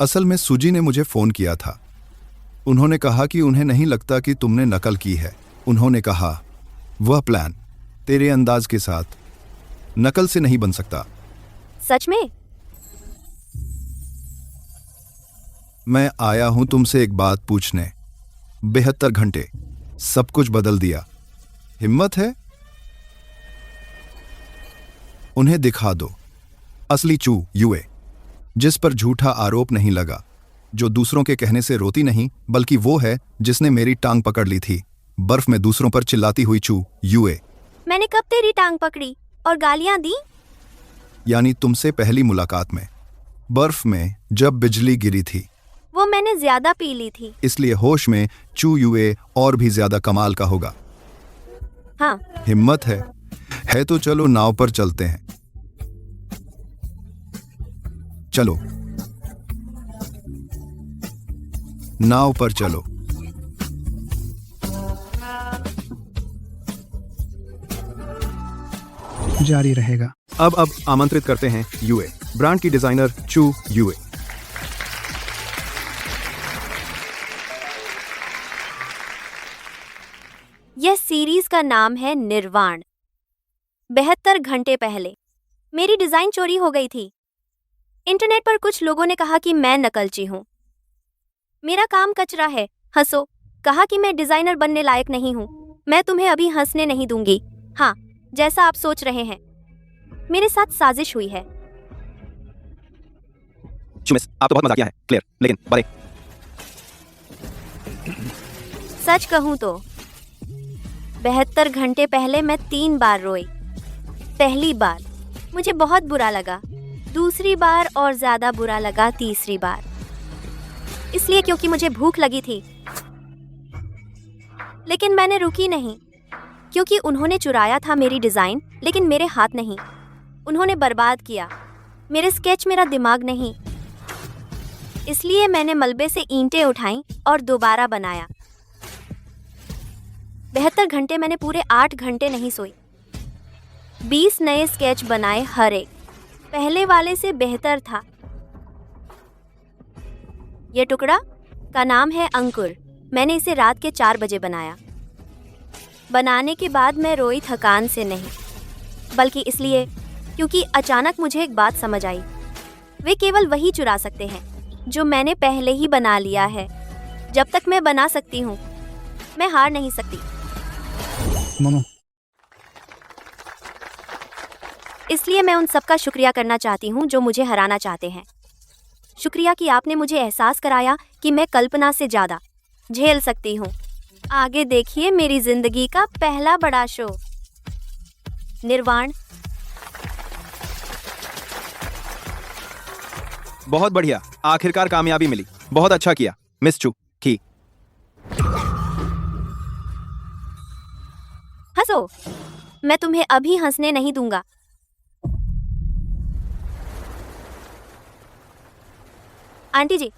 असल में सूजी ने मुझे फोन किया था। उन्होंने कहा कि उन्हें नहीं लगता कि तुमने नकल की है। उन्होंने कहा वह प्लान तेरे अंदाज के साथ नकल से नहीं बन सकता। सच में? मैं आया हूं तुमसे एक बात पूछने। 72 घंटे सब कुछ बदल दिया। हिम्मत है? उन्हें दिखा दो असली चू युए, जिस पर झूठा आरोप नहीं लगा, जो दूसरों के कहने से रोती नहीं, बल्कि वो है जिसने मेरी टांग पकड़ ली थी बर्फ में दूसरों पर चिल्लाती हुई चू युए। मैंने कब तेरी टांग पकड़ी और गालियां दी? यानी तुमसे पहली मुलाकात में, बर्फ में जब बिजली गिरी थी। वो मैंने ज्यादा पी ली थी। इसलिए होश में चू युए और भी ज्यादा कमाल का होगा। हाँ। हिम्मत है तो चलो नाव पर चलते हैं। चलो नाव पर चलो। जारी रहेगा। अब आमंत्रित करते हैं युए, ब्रांड की डिजाइनर चू युए। यह सीरीज का नाम है निर्वाण। 72 घंटे पहले मेरी डिजाइन चोरी हो गई थी। इंटरनेट पर कुछ लोगों ने कहा कि मैं नकलची हूँ। मेरा काम कचरा है। हंसो। कहा कि मैं डिजाइनर बनने लायक नहीं हूँ। मैं तुम्हें अभी हंसने नहीं दूंगी। हाँ, जैसा आप सोच रहे हैं, मेरे साथ साजिश हुई है। मिस, आप तो बहुत मजाकिया है, क्लियर, लेकिन बड़े। सच कहूँ तो 72 घंटे पहले मैं 3 बार रोई। पहली बार मुझे बहुत बुरा लगा, दूसरी बार और ज्यादा बुरा लगा तीसरी बार। इसलिए क्योंकि मुझे भूख लगी थी। लेकिन मैंने रुकी नहीं, क्योंकि उन्होंने चुराया था मेरी डिजाइन, लेकिन मेरे हाथ नहीं। उन्होंने बर्बाद किया मेरे स्केच, मेरा दिमाग नहीं। इसलिए मैंने मलबे से ईंटें उठाईं और दोबारा बनाया। 72 घंटे मैंने पूरे 8 घंटे नहीं सोई। 20 नए स्केच बनाए, हर एक पहले वाले से बेहतर था। ये टुकड़ा का नाम है अंकुर। मैंने इसे रात के 4 बजे बनाया। बनाने के बाद मैं रोई, थकान से नहीं, बल्कि इसलिए क्योंकि अचानक मुझे एक बात समझ आई। वे केवल वही चुरा सकते हैं जो मैंने पहले ही बना लिया है। जब तक मैं बना सकती हूँ, मैं हार नहीं सकती। मोमो, इसलिए मैं उन सबका शुक्रिया करना चाहती हूँ जो मुझे हराना चाहते हैं। शुक्रिया कि आपने मुझे एहसास कराया कि मैं कल्पना से ज़्यादा झेल सकती हूँ। आगे देखिए मेरी जिंदगी का पहला बड़ा शो, निर्वाण। बहुत बढ़िया, आखिरकार कामयाबी मिली। बहुत अच्छा किया मिस चू। की हंसो। मैं तुम्हें अभी हंसने नहीं दूंगा। आंटी जी,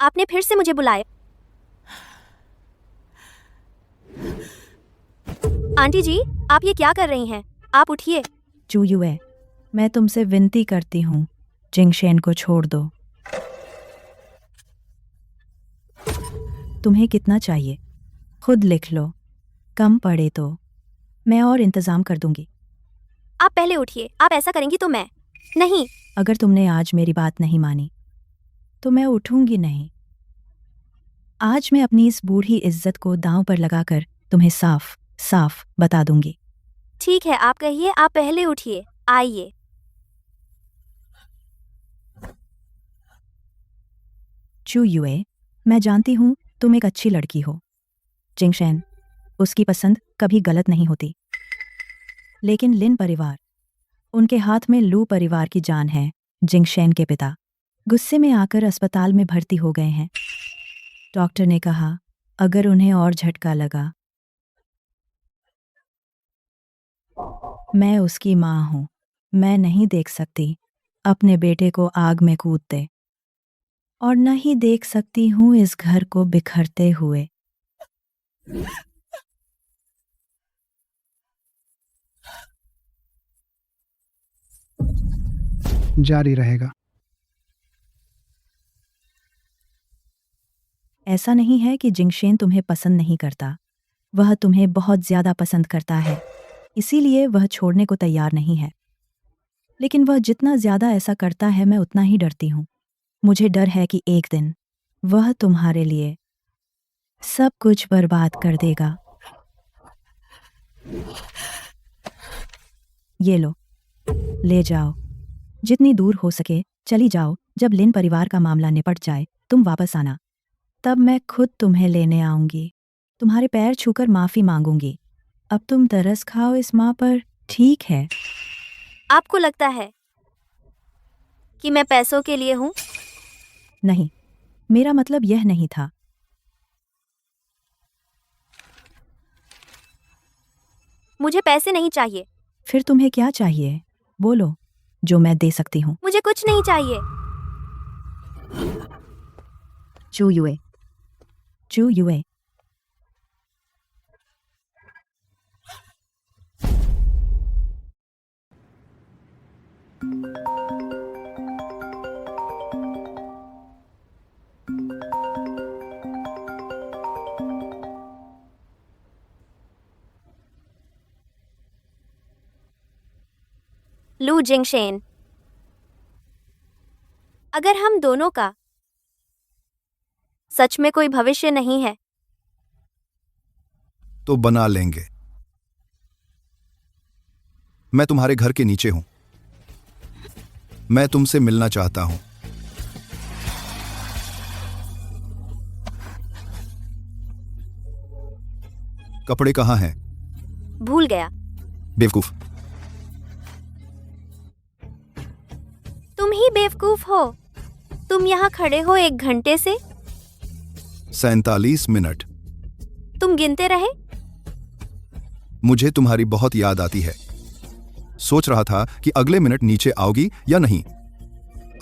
आपने फिर से मुझे बुलाया। आंटी जी, आप ये क्या कर रही हैं? आप उठिए। चू युए, मैं तुमसे विनती करती हूँ, जिंगशेन को छोड़ दो। तुम्हें कितना चाहिए खुद लिख लो, कम पड़े तो मैं और इंतजाम कर दूंगी। आप पहले उठिए। आप ऐसा करेंगी तो मैं नहीं। अगर तुमने आज मेरी बात नहीं मानी तो मैं उठूंगी नहीं। आज मैं अपनी इस बूढ़ी इज्जत को दांव पर लगाकर तुम्हें साफ साफ बता दूंगी। ठीक है, आप कहिए। आप पहले उठिए। आइए। चू युए, मैं जानती हूँ तुम एक अच्छी लड़की हो। जिंगशेन, उसकी पसंद कभी गलत नहीं होती। लेकिन लिन परिवार, उनके हाथ में लू परिवार की जान है। जिंगशेन के पिता गुस्से में आकर अस्पताल में भर्ती हो गए हैं। डॉक्टर ने कहा अगर उन्हें और झटका लगा। मैं उसकी माँ हूँ, मैं नहीं देख सकती अपने बेटे को आग में कूदते, और न ही देख सकती हूँ इस घर को बिखरते हुए। जारी रहेगा। ऐसा नहीं है कि जिंगशेन तुम्हें पसंद नहीं करता, वह तुम्हें बहुत ज्यादा पसंद करता है, इसीलिए वह छोड़ने को तैयार नहीं है। लेकिन वह जितना ज्यादा ऐसा करता है, मैं उतना ही डरती हूँ। मुझे डर है कि एक दिन वह तुम्हारे लिए सब कुछ बर्बाद कर देगा। ये लो, ले जाओ, जितनी दूर हो सके चली जाओ। जब लिन परिवार का मामला निपट जाए तुम वापस आना, तब मैं खुद तुम्हें लेने आऊंगी, तुम्हारे पैर छूकर माफी मांगूंगी। अब तुम तरस खाओ इस माँ पर, ठीक है? आपको लगता है कि मैं पैसों के लिए हूँ? नहीं, मेरा मतलब यह नहीं था। मुझे पैसे नहीं चाहिए। फिर तुम्हें क्या चाहिए? बोलो, जो मैं दे सकती हूँ। मुझे कुछ नहीं चाहिए। चू युए, चू युए, लू जिंगशेन, अगर हम दोनों का सच में कोई भविष्य नहीं है तो बना लेंगे। मैं तुम्हारे घर के नीचे हूं। मैं तुमसे मिलना चाहता हूं। कपड़े कहाँ हैं? भूल गया। बेवकूफ। तुम ही बेवकूफ हो। तुम यहाँ खड़े हो 1 घंटे से। 47 मिनट। तुम गिनते रहे। मुझे तुम्हारी बहुत याद आती है। सोच रहा था कि अगले मिनट नीचे आओगी या नहीं।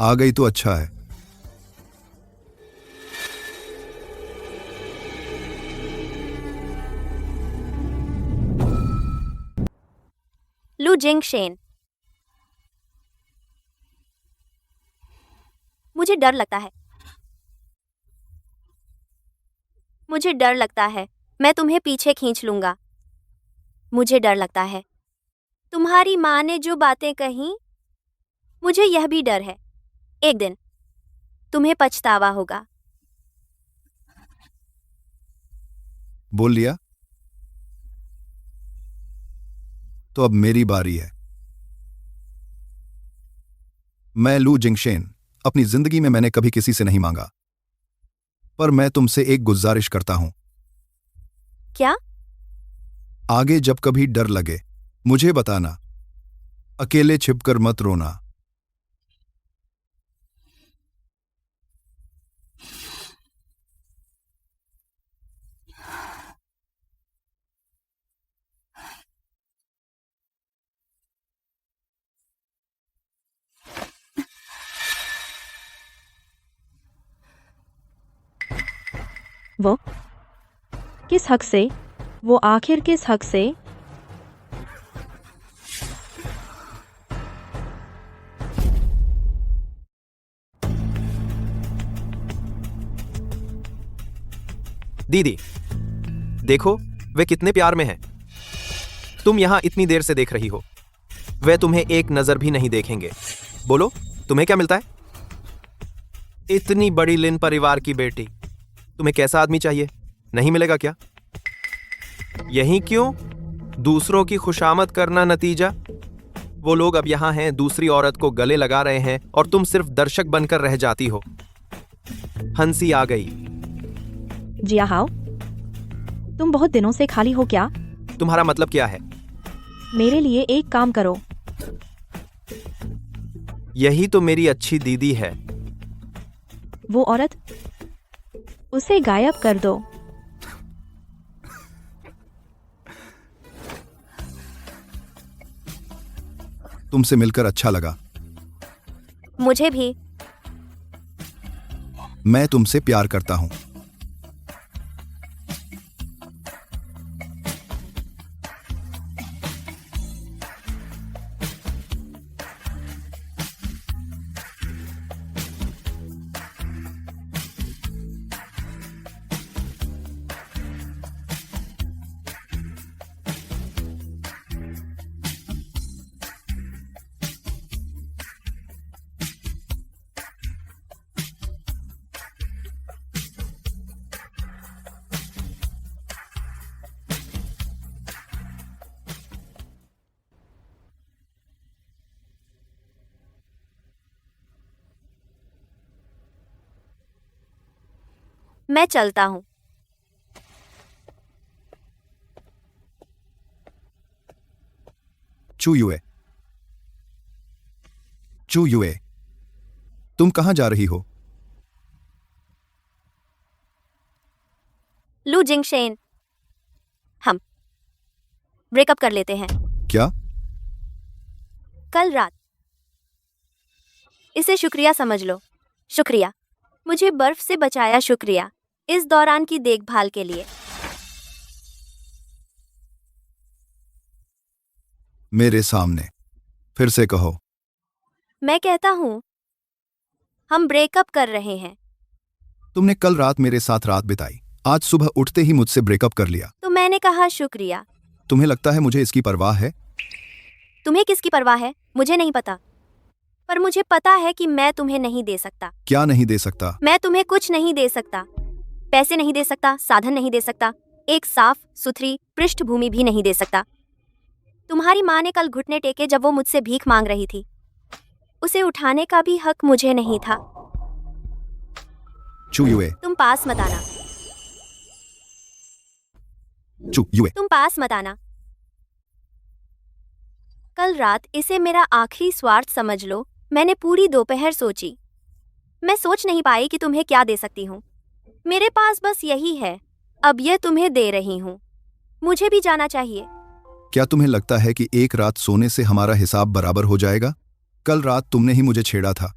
आ गई तो अच्छा है। लू जिंगशेन, मुझे डर लगता है। मुझे डर लगता है मैं तुम्हें पीछे खींच लूंगा। मुझे डर लगता है तुम्हारी माँ ने जो बातें कही। मुझे यह भी डर है एक दिन तुम्हें पछतावा होगा। बोल लिया? तो अब मेरी बारी है। मैं लू जिंगशेन, अपनी जिंदगी में मैंने कभी किसी से नहीं मांगा, पर मैं तुमसे एक गुजारिश करता हूं। क्या? आगे जब कभी डर लगे मुझे बताना। अकेले छिपकर मत रोना। वो किस हक से? वो आखिर किस हक से? दीदी, देखो वे कितने प्यार में हैं। तुम यहां इतनी देर से देख रही हो, वे तुम्हें एक नजर भी नहीं देखेंगे। बोलो, तुम्हें क्या मिलता है? इतनी बड़ी लिन परिवार की बेटी, तुम्हें कैसा आदमी चाहिए? नहीं मिलेगा क्या? यही क्यों? दूसरों की खुशामद करना नतीजा। वो लोग अब यहां हैं, दूसरी औरत को गले लगा रहे हैं और तुम सिर्फ दर्शक बनकर रह जाती हो। हंसी आ गई। जिया हाओ, तुम बहुत दिनों से खाली हो क्या? तुम्हारा मतलब क्या है? मेरे लिए एक काम करो। यही तो मेरी अच्छी दीदी है। वो औरत, उसे गायब कर दो। तुमसे मिलकर अच्छा लगा। मुझे भी। मैं तुमसे प्यार करता हूं। मैं चलता हूं। चू युए, चू युए, तुम कहां जा रही हो? लू जिंगशेन, हम ब्रेकअप कर लेते हैं। क्या? कल रात। इसे शुक्रिया समझ लो। शुक्रिया, मुझे बर्फ से बचाया। शुक्रिया इस दौरान की देखभाल के लिए। मेरे सामने फिर से कहो। मैं कहता हूं हम ब्रेकअप कर रहे हैं। तुमने कल रात मेरे साथ रात बिताई, आज सुबह उठते ही मुझसे ब्रेकअप कर लिया। तो मैंने कहा शुक्रिया। तुम्हें लगता है मुझे इसकी परवाह है? तुम्हें किसकी परवाह है मुझे नहीं पता, पर मुझे पता है कि मैं तुम्हें नहीं दे सकता। क्या नहीं दे सकता? मैं तुम्हें कुछ नहीं दे सकता, पैसे नहीं दे सकता, साधन नहीं दे सकता, एक साफ सुथरी पृष्ठभूमि भी नहीं दे सकता। तुम्हारी माँ ने कल घुटने टेके जब वो मुझसे भीख मांग रही थी, उसे उठाने का भी हक मुझे नहीं था। चू युए, तुम पास मत आना, चू युए। तुम पास मत आना। कल रात इसे मेरा आखिरी स्वार्थ समझ लो। मैंने पूरी दोपहर सोची, मैं सोच नहीं पाई कि तुम्हें क्या दे सकती हूँ। मेरे पास बस यही है, अब यह तुम्हें दे रही हूँ। मुझे भी जाना चाहिए। क्या तुम्हें लगता है कि एक रात सोने से हमारा हिसाब बराबर हो जाएगा? कल रात तुमने ही मुझे छेड़ा था,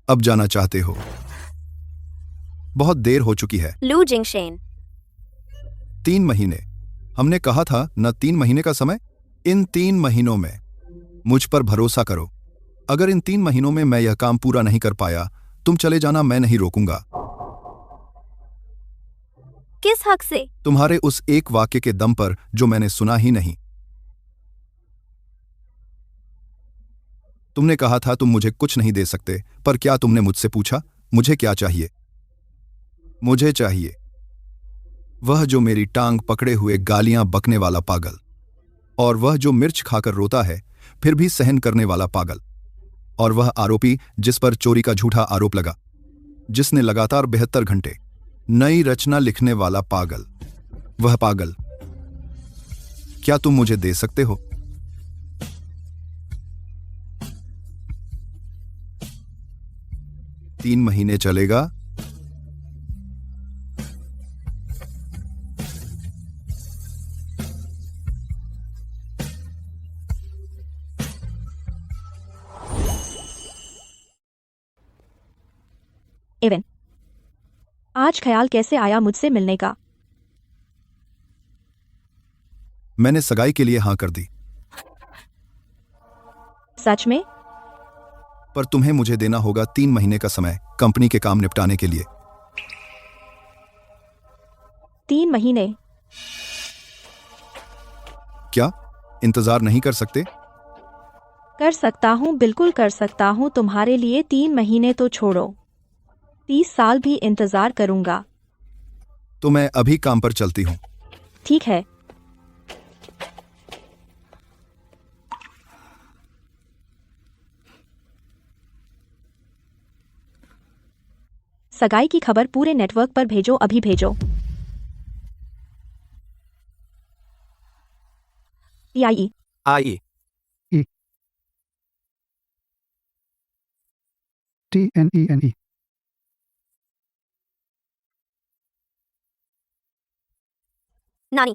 अब जाना चाहते हो? बहुत देर हो चुकी है। लू जिंगशेन, 3 महीने हमने कहा था न, 3 महीने का समय। इन 3 महीनों में मुझ पर भरोसा करो। अगर इन 3 महीनों में मैं यह काम पूरा नहीं कर पाया, तुम चले जाना, मैं नहीं रोकूंगा। किस हक से? तुम्हारे उस एक वाक्य के दम पर जो मैंने सुना ही नहीं। तुमने कहा था तुम मुझे कुछ नहीं दे सकते, पर क्या तुमने मुझसे पूछा मुझे क्या चाहिए? मुझे चाहिए वह जो मेरी टांग पकड़े हुए गालियां बकने वाला पागल, और वह जो मिर्च खाकर रोता है फिर भी सहन करने वाला पागल, और वह आरोपी जिस पर चोरी का झूठा आरोप लगा, जिसने लगातार 72 घंटे नई रचना लिखने वाला पागल। वह पागल, क्या तुम मुझे दे सकते हो? तीन महीने चलेगा? एवन, आज ख्याल कैसे आया मुझसे मिलने का? मैंने सगाई के लिए हां कर दी। सच में? पर तुम्हें मुझे देना होगा 3 महीने का समय कंपनी के काम निपटाने के लिए। 3 महीने? क्या इंतजार नहीं कर सकते? कर सकता हूँ, बिल्कुल कर सकता हूँ। तुम्हारे लिए 3 महीने तो छोड़ो, 30 साल भी इंतजार करूंगा। तो मैं अभी काम पर चलती हूँ। ठीक है। सगाई की खबर पूरे नेटवर्क पर भेजो, अभी भेजो। आई आइए। TNENE। नानी,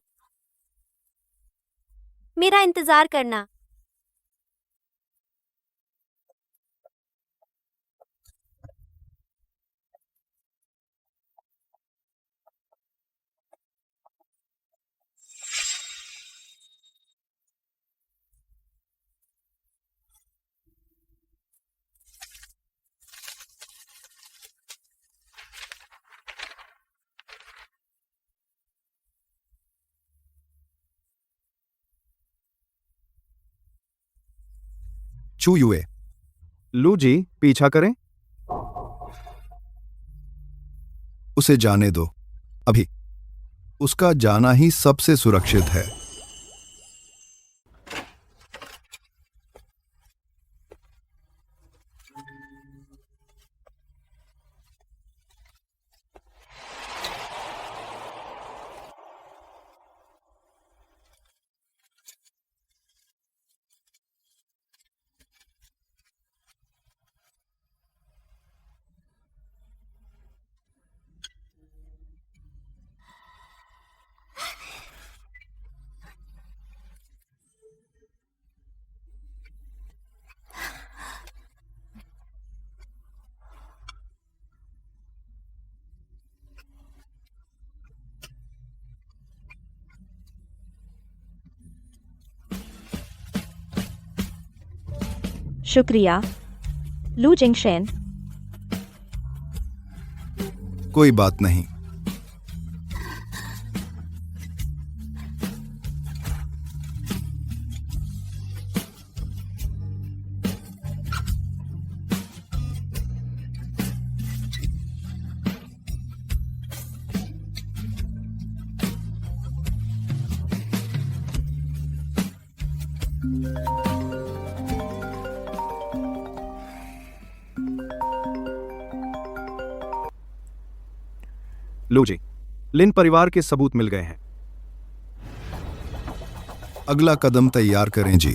मेरा इंतजार करना। चू युए, लू जी, पीछा करें। उसे जाने दो अभी। उसका जाना ही सबसे सुरक्षित है। शुक्रिया लू जिंगशेन। कोई बात नहीं। लो जी, लिन परिवार के सबूत मिल गए हैं। अगला कदम तैयार करें जी।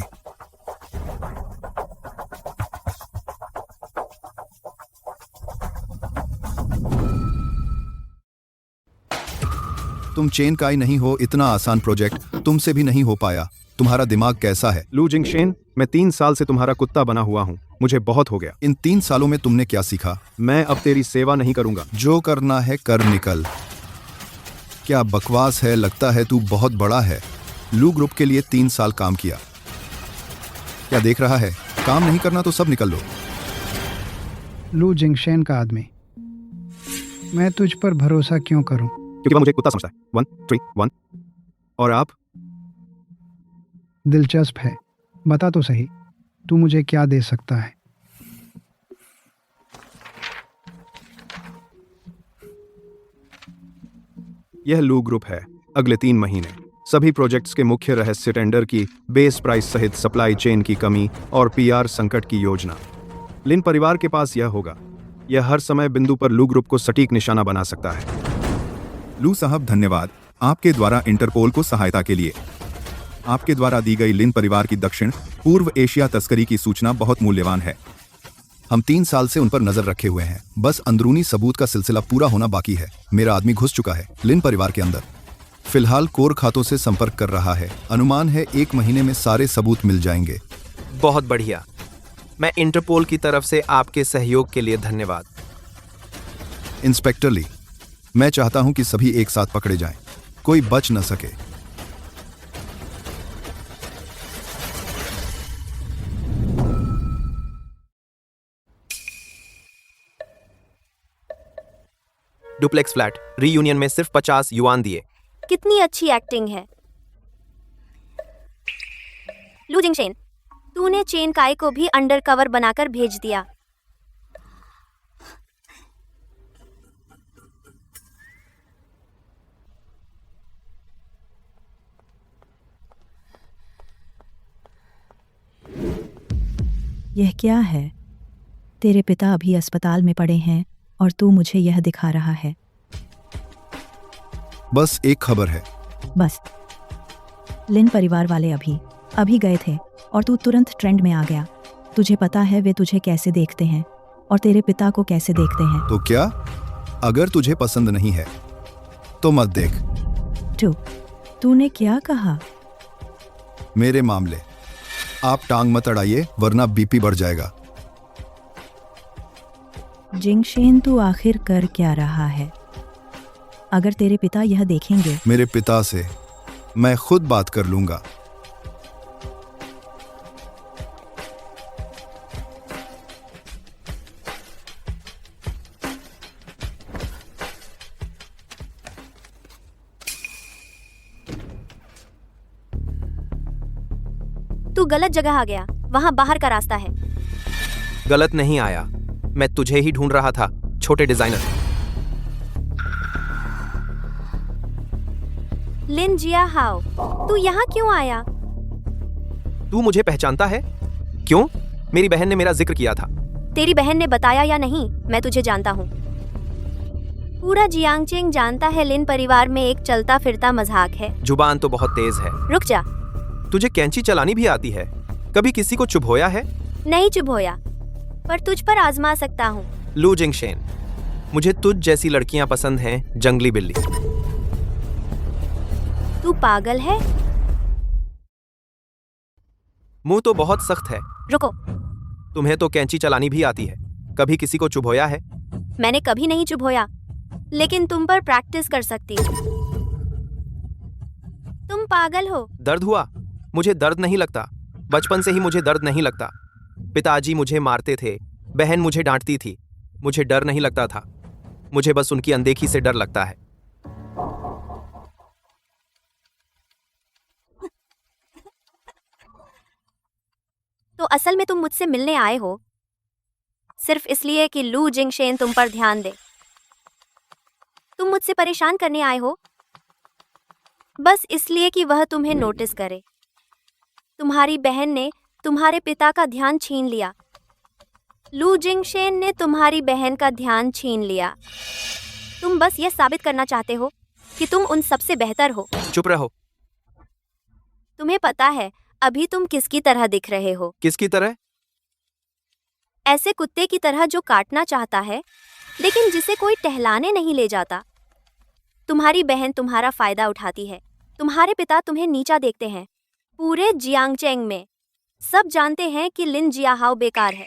तुम चेन काई नहीं हो, इतना आसान प्रोजेक्ट तुमसे भी नहीं हो पाया। तुम्हारा दिमाग कैसा है? लू जिंगशेन, मैं 3 साल से तुम्हारा कुत्ता बना हुआ हूँ। मुझे बहुत हो गया। इन 3 सालों में तुमने क्या सीखा? मैं अब तेरी सेवा नहीं करूंगा। जो करना है कर निकल। क्या बकवास है? लगता है तू बहुत बड़ा है। लू ग्रुप के लिए 3 साल काम किया। क्या देख रहा है? काम नहीं करना तो सब निकल लो। लू जिंगशेन का आदमी, मैं तुझ पर भरोसा क्यों करूं? क्योंकि वह मुझे कुत्ता समझता है। 1 3 1। और आप? दिलचस्प है, बता तो सही, तू मुझे क्या दे सकता है? यह लू ग्रुप है। अगले 3 महीने सभी प्रोजेक्ट्स के मुख्य रहस्य, टेंडर की बेस प्राइस सहित सप्लाई चेन की कमी और पीआर संकट की योजना। लिन परिवार के पास यह होगा। यह हर समय बिंदु पर लू ग्रुप को सटीक निशाना बना सकता है। लू साहब, धन्यवाद आपके द्वारा इंटरपोल को सहायता के लिए। आपके द्वारा दी गई लिन परिवार की दक्षिण पूर्व एशिया तस्करी की सूचना बहुत मूल्यवान है। हम 3 साल से उन पर नजर रखे हुए हैं। बस अंदरूनी सबूत का सिलसिला पूरा होना बाकी है। मेरा आदमी घुस चुका है लिन परिवार के अंदर। फिलहाल कोर खातों से संपर्क कर रहा है। अनुमान है 1 महीने में सारे सबूत मिल जाएंगे। बहुत बढ़िया। मैं इंटरपोल की तरफ से आपके सहयोग के लिए धन्यवाद। इंस्पेक्टर ली, मैं चाहता हूं कि सभी एक साथ पकड़े जाएं, कोई बच न सके। डुप्लेक्स फ्लैट रीयूनियन में सिर्फ 50 युआन दिए। कितनी अच्छी एक्टिंग है। लू जिंगशेन, तूने चेन काय को भी अंडर कवर बनाकर भेज दिया। यह क्या है? तेरे पिता अभी अस्पताल में पड़े हैं और तू मुझे यह दिखा रहा है। बस एक खबर है। बस? लिन परिवार वाले अभी गए थे और तू तुरंत ट्रेंड में आ गया। तुझे पता है वे तुझे कैसे देखते हैं और तेरे पिता को कैसे देखते हैं। तो क्या? अगर तुझे पसंद नहीं है तो मत देख। तूने क्या कहा? मेरे मामले आप टांग मत अड़ाइए वरना बीपी बढ़ जाएगा। जिंगशेन, तू आखिर कर क्या रहा है? अगर तेरे पिता यह देखेंगे। मेरे पिता से मैं खुद बात कर लूंगा। तू गलत जगह आ गया, वहां बाहर का रास्ता है। गलत नहीं आया, मैं तुझे ही ढूंढ रहा था, छोटे डिजाइनर। लिन जिया हाओ, तू यहाँ क्यों आया? तू मुझे पहचानता है? क्यों? मेरी बहन ने मेरा जिक्र किया था। तेरी बहन ने बताया या नहीं, मैं तुझे जानता हूँ। पूरा जियांगचेंग जानता है लिन परिवार में एक चलता फिरता मजाक है। जुबान तो बहुत तेज है। रुक जा। तुझे कैंची चलानी भी आती है? कभी किसी को चुभोया है? नहीं चुभोया, पर तुझ पर आजमा सकता हूँ। लू जिंगशेन, मुझे तुझ जैसी लड़कियां पसंद हैं, जंगली बिल्ली। तू पागल है? मुंह तो बहुत सख्त है। रुको। तुम्हें तो कैंची चलानी भी आती है, कभी किसी को चुभोया है? मैंने कभी नहीं चुभोया, लेकिन तुम पर प्रैक्टिस कर सकती हूँ। तुम पागल हो। दर्द हुआ? मुझे दर्द नहीं लगता, बचपन से ही मुझे दर्द नहीं लगता। पिताजी मुझे मारते थे, बहन मुझे डांटती थी, मुझे डर नहीं लगता था। मुझे बस उनकी अनदेखी से डर लगता है। तो असल में तुम मुझसे मिलने आए हो सिर्फ इसलिए कि लू जिंगशेन तुम पर ध्यान दे। तुम मुझसे परेशान करने आए हो बस इसलिए कि वह तुम्हें नोटिस करे। तुम्हारी बहन ने तुम्हारे पिता का ध्यान छीन लिया। लू जिंगशेन ने तुम्हारी बहन का ध्यान छीन लिया। तुम बस यह साबित करना चाहते हो कि तुम उन सबसे बेहतर हो। चुप रहो। तुम्हें पता है अभी तुम किसकी तरह दिख रहे हो? किसकी तरह? ऐसे कुत्ते की तरह जो काटना चाहता है लेकिन जिसे कोई टहलाने नहीं ले जाता। तुम्हारी बहन तुम्हारा फायदा उठाती है। तुम्हारे पिता तुम्हें नीचा देखते हैं। पूरे जियांगचेंग में सब जानते हैं कि लिन जियाहाओ बेकार है।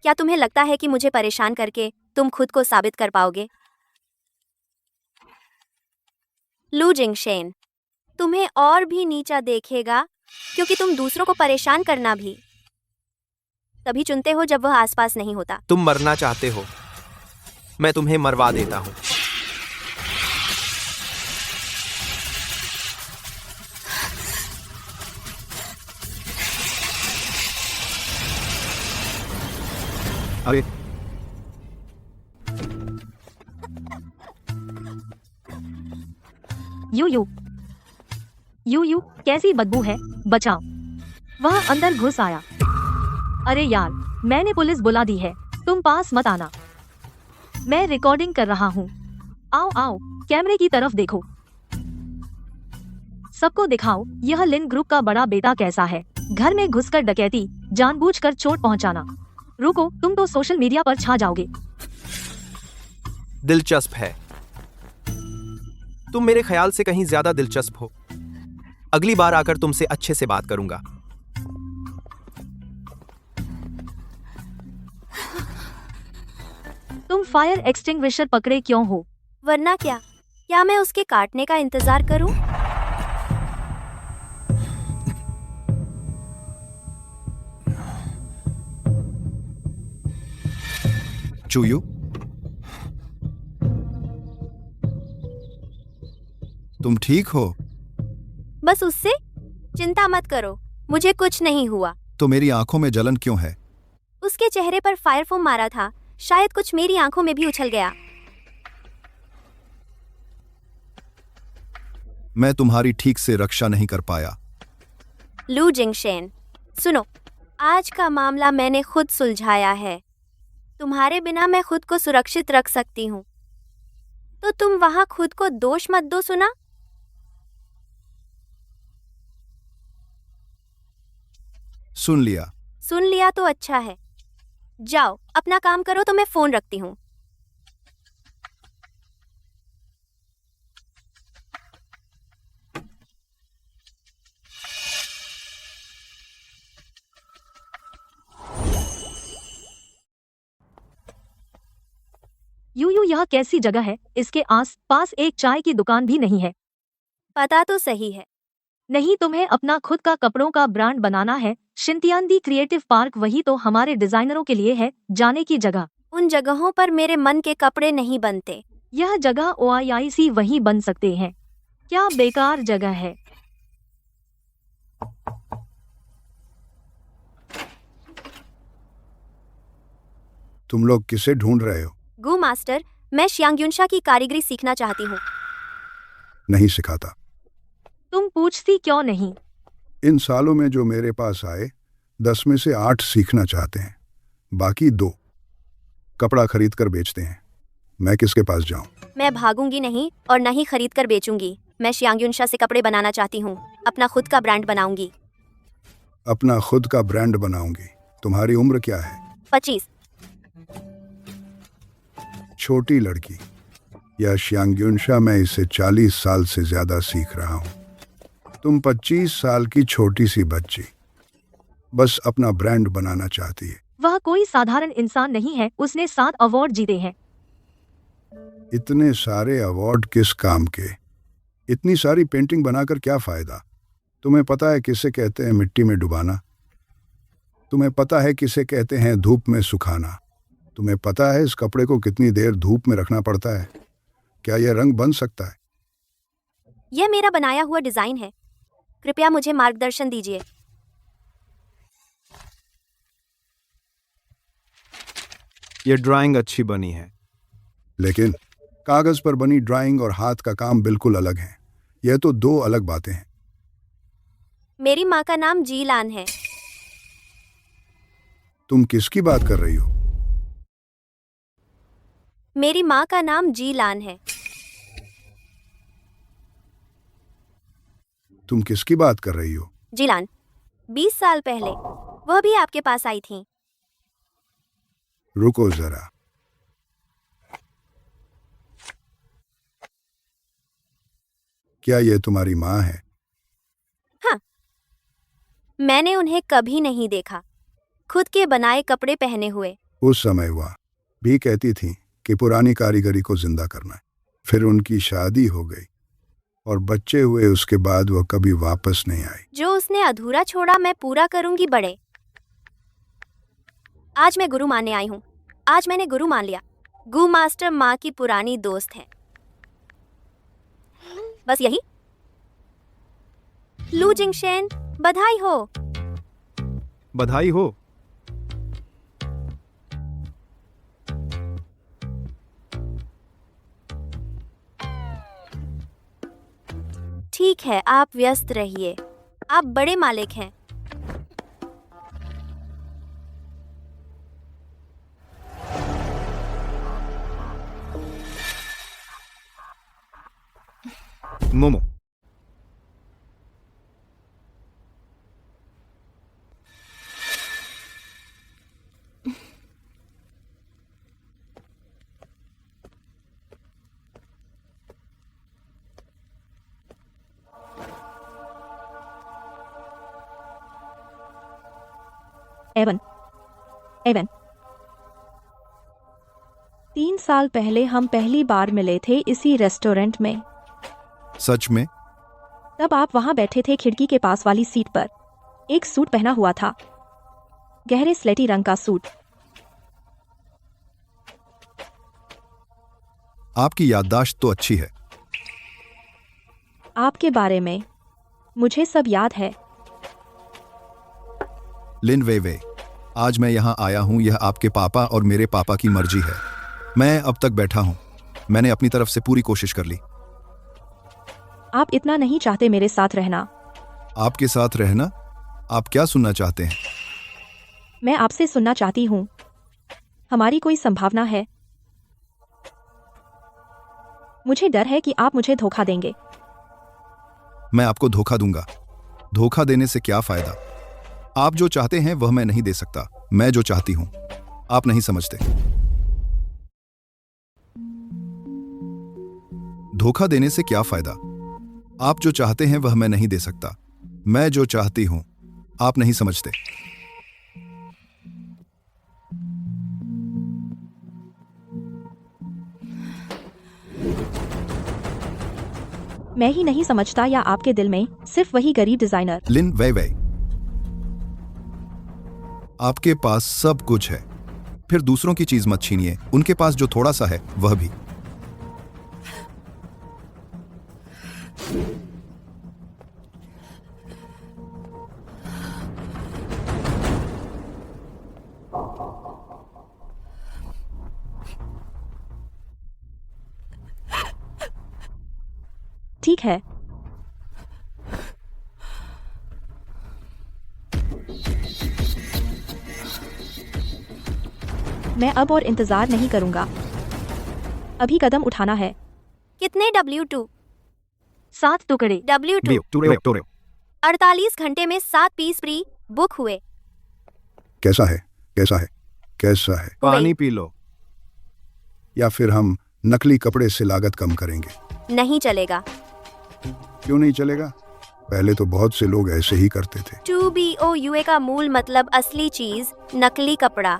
क्या तुम्हें लगता है कि मुझे परेशान करके तुम खुद को साबित कर पाओगे? लू जिंगशेन तुम्हें और भी नीचा देखेगा क्योंकि तुम दूसरों को परेशान करना भी तभी चुनते हो जब वह आसपास नहीं होता। तुम मरना चाहते हो, मैं तुम्हें मरवा देता हूँ। अरे यू कैसी बदबू है, बचाओ। वह अंदर घुस आया। अरे यार, मैंने पुलिस बुला दी है, तुम पास मत आना। मैं रिकॉर्डिंग कर रहा हूँ। आओ आओ, कैमरे की तरफ देखो। सबको दिखाओ यह लिन ग्रुप का बड़ा बेटा कैसा है। घर में घुसकर डकैती, जानबूझकर चोट पहुँचाना। रुको, तुम तो सोशल मीडिया पर छा जाओगे। दिलचस्प है। तुम मेरे ख्याल से कहीं ज्यादा दिलचस्प हो। अगली बार आकर तुमसे अच्छे से बात करूंगा। तुम फायर एक्सटिंग्विशर पकड़े क्यों हो? वरना क्या मैं उसके काटने का इंतजार करूं? चूयू, तुम ठीक हो? बस उससे चिंता मत करो, मुझे कुछ नहीं हुआ। तो मेरी आंखों में जलन क्यों है? उसके चेहरे पर फायर फोम मारा था, शायद कुछ मेरी आंखों में भी उछल गया। मैं तुम्हारी ठीक से रक्षा नहीं कर पाया। लू जिंगशेन, सुनो, आज का मामला मैंने खुद सुलझाया है। तुम्हारे बिना मैं खुद को सुरक्षित रख सकती हूँ, तो तुम वहां खुद को दोष मत दो। सुना? सुन लिया। सुन लिया तो अच्छा है। जाओ अपना काम करो, तो मैं फोन रखती हूँ। यू यह कैसी जगह है? इसके आस पास एक चाय की दुकान भी नहीं है। पता तो सही है। नहीं, तुम्हें अपना खुद का कपड़ों का ब्रांड बनाना है। शिंतियानदी क्रिएटिव पार्क वही तो हमारे डिजाइनरों के लिए है, जाने की जगह। उन जगहों पर मेरे मन के कपड़े नहीं बनते। यह जगह OIIC वही बन सकते हैं। क्या बेकार जगह है। तुम लोग किसे ढूंढ रहे हो? गु मास्टर, मैं शियांगयुनशा की कारीगरी सीखना चाहती हूँ। नहीं सिखाता। तुम पूछती क्यों नहीं? इन सालों में जो मेरे पास आए, 10 में से 8 सीखना चाहते हैं, बाकी 2 कपड़ा खरीद कर बेचते हैं। मैं किसके पास जाऊं? मैं भागूंगी नहीं और न ही खरीद कर बेचूंगी। मैं शियांगयुनशा से कपड़े बनाना चाहती हूँ। अपना खुद का ब्रांड बनाऊंगी। अपना खुद का ब्रांड बनाऊंगी। तुम्हारी उम्र क्या है? 25। छोटी लड़की। यह शियांगयुनशा, मैं इसे 40 साल से ज्यादा सीख रहा हूँ। तुम 25 साल की छोटी सी बच्ची बस अपना ब्रांड बनाना चाहती है। वह कोई साधारण इंसान नहीं है, उसने 7 अवार्ड जीते हैं। इतने सारे अवार्ड किस काम के? इतनी सारी पेंटिंग बनाकर क्या फायदा? तुम्हें पता है किसे कहते हैं मिट्टी में डुबाना? तुम्हें पता है किसे कहते हैं धूप में सुखाना? तुम्हें पता है इस कपड़े को कितनी देर धूप में रखना पड़ता है? क्या यह रंग बन सकता है? यह मेरा बनाया हुआ डिजाइन है। कृपया मुझे मार्गदर्शन दीजिए। ये ड्राइंग अच्छी बनी है, लेकिन कागज पर बनी ड्राइंग और हाथ का काम बिल्कुल अलग हैं। यह तो 2 अलग बातें हैं। मेरी माँ का नाम जीलान है। तुम किसकी बात कर रही हो? मेरी माँ का नाम जीलान है। तुम किसकी बात कर रही हो? जीलान, 20 साल पहले वह भी आपके पास आई थी। रुको जरा। क्या ये तुम्हारी माँ है? हाँ, मैंने उन्हें कभी नहीं देखा। खुद के बनाए कपड़े पहने हुए। उस समय वह भी कहती थी कि पुरानी कारीगरी को जिंदा करना है। फिर उनकी शादी हो गई और बच्चे हुए। उसके बाद वह कभी वापस नहीं आई। जो उसने अधूरा छोड़ा मैं पूरा करूंगी बड़े। आज मैं गुरु मानने आई हूँ। आज मैंने गुरु मान लिया। गु मास्टर माँ की पुरानी दोस्त है। बस यही। लू जिंगशेन, बधाई हो। बधाई हो। ठीक है, आप व्यस्त रहिए। आप बड़े मालिक हैं। मोमो। एवन, 3 साल पहले हम पहली बार मिले थे इसी रेस्टोरेंट में। सच में? तब आप वहां बैठे थे खिड़की के पास वाली सीट पर। एक सूट पहना हुआ था, गहरे स्लेटी रंग का सूट। आपकी याददाश्त तो अच्छी है। आपके बारे में मुझे सब याद है। लिन वे, आज मैं यहाँ आया हूँ, यह आपके पापा और मेरे पापा की मर्जी है। मैं अब तक बैठा हूँ। मैंने अपनी तरफ से पूरी कोशिश कर ली। आप इतना नहीं चाहते मेरे साथ रहना। आपके साथ रहना? आप क्या सुनना चाहते हैं? मैं आपसे सुनना चाहती हूँ, हमारी कोई संभावना है? मुझे डर है कि आप मुझे धोखा देंगे। मैं आपको धोखा दूंगा? धोखा देने से क्या फायदा? आप जो चाहते हैं वह मैं नहीं दे सकता। मैं जो चाहती हूं आप नहीं समझते। धोखा देने से क्या फायदा? आप जो चाहते हैं वह मैं नहीं दे सकता। मैं जो चाहती हूं आप नहीं समझते। मैं ही नहीं समझता या आपके दिल में सिर्फ वही गरीब डिजाइनर? लिन वे, आपके पास सब कुछ है, फिर दूसरों की चीज मत छीनिए। उनके पास जो थोड़ा सा है वह भी। ठीक है, मैं अब और इंतजार नहीं करूंगा। अभी कदम उठाना है। कितने W2? 7 टुकड़े। W2 48 घंटे में 7 पीस प्री बुक हुए। कैसा है? कैसा है? कैसा है? पानी पी लो। या फिर हम नकली कपड़े से लागत कम करेंगे? नहीं चलेगा। क्यों नहीं चलेगा? पहले तो बहुत से लोग ऐसे ही करते थे। 2BOUA का मूल मतलब असली चीज, नकली कपड़ा।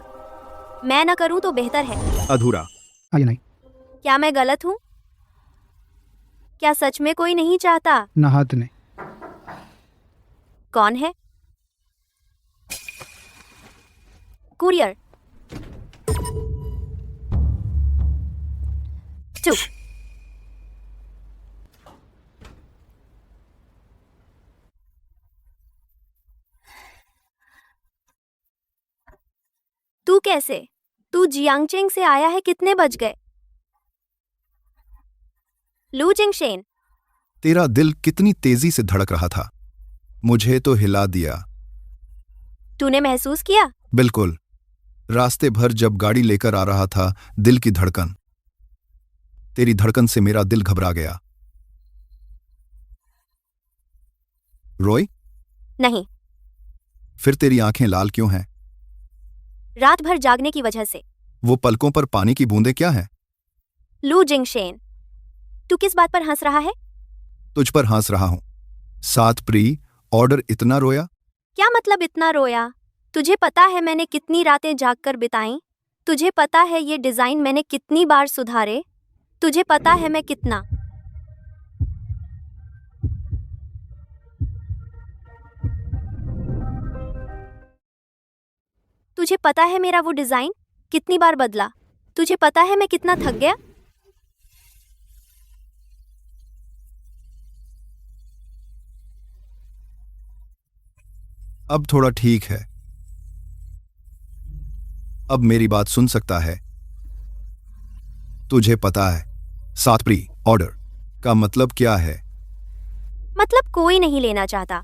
मैं न करूं तो बेहतर है। अधूरा। नहीं। क्या मैं गलत हूँ? क्या सच में कोई नहीं चाहता? ना हाथ नहीं। कौन है? कुरियर। चुप। तू कैसे? तू जियांगचेंग से आया है? कितने बज गए? लू जिंगशेन। तेरा दिल कितनी तेजी से धड़क रहा था? मुझे तो हिला दिया। तूने महसूस किया? बिल्कुल। रास्ते भर जब गाड़ी लेकर आ रहा था, दिल की धड़कन, तेरी धड़कन से मेरा दिल घबरा गया। रोई? नहीं। फिर तेरी आंखें लाल क्यों हैं? रात भर जागने की वजह से। वो पलकों पर पानी की बूंदें क्या हैं? लू जिंगशेन, तू किस बात पर हंस रहा है? तुझ पर हंस रहा हूं। 7 प्री ऑर्डर इतना रोया? क्या मतलब इतना रोया? तुझे पता है मैंने कितनी रातें जागकर बिताई? तुझे पता है ये डिजाइन मैंने कितनी बार सुधारे? तुझे पता है मैं कितना तुझे पता है मेरा वो डिजाइन कितनी बार बदला? तुझे पता है मैं कितना थक गया? अब थोड़ा ठीक है। अब मेरी बात सुन सकता है? तुझे पता है 7 प्री ऑर्डर का मतलब क्या है? मतलब कोई नहीं लेना चाहता।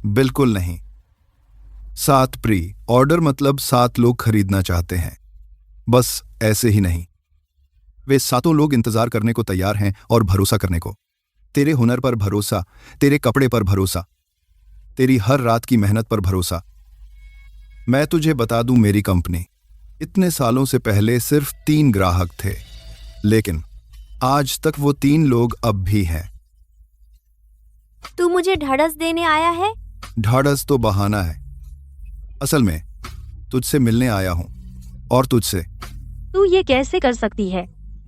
बिल्कुल नहीं। 7 प्री ऑर्डर मतलब 7 लोग खरीदना चाहते हैं। बस ऐसे ही नहीं, वे 7 लोग इंतजार करने को तैयार हैं और भरोसा करने को। तेरे हुनर पर भरोसा, तेरे कपड़े पर भरोसा, तेरी हर रात की मेहनत पर भरोसा। मैं तुझे बता दूं, मेरी कंपनी इतने सालों से पहले सिर्फ 3 ग्राहक थे, लेकिन आज तक वो 3 लोग अब भी हैं। तू मुझे ढाढ़स देने आया है? ढाढ़स तो बहाना है। असल में तुझसे मिलने आया हूं, और तुझसे। तू ये कैसे कर सकती है?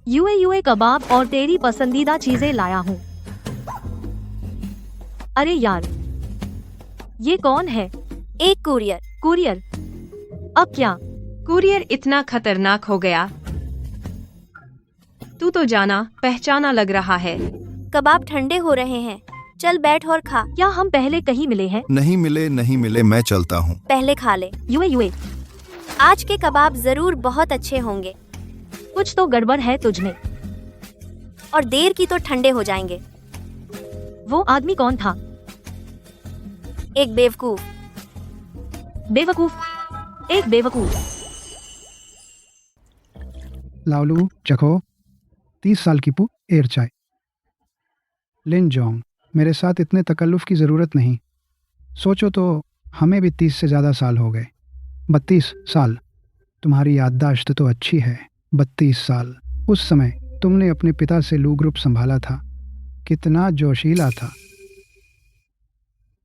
यूए कबाब और तेरी पसंदीदा चीजें लाया हूँ। अरे यार, ये कौन है? एक कुरियर। कुरियर? अब क्या? कुरियर इतना खतरनाक हो गया? तू तो जाना पहचाना लग रहा है। कबाब ठंडे हो रहे हैं, चल बैठ और खा। क्या हम पहले कहीं मिले हैं? नहीं मिले, मैं चलता हूं। पहले खा ले। यूए आज के कबाब जरूर बहुत अच्छे होंगे। कुछ तो गड़बड़ है तुझमें। और देर की तो ठंडे हो जाएंगे। वो आदमी कौन था? एक बेवकूफ। बेवकूफ? एक बेवकूफ? लावलू चखो 30 साल की पू एयर चाय। लिन जोंग, मेरे साथ इतने तकल्लुफ़ की ज़रूरत नहीं। सोचो तो हमें भी 30 से ज़्यादा साल हो गए। 32 साल। तुम्हारी याददाश्त तो अच्छी है। 32 साल। उस समय तुमने अपने पिता से लू ग्रुप संभाला था। कितना जोशीला था।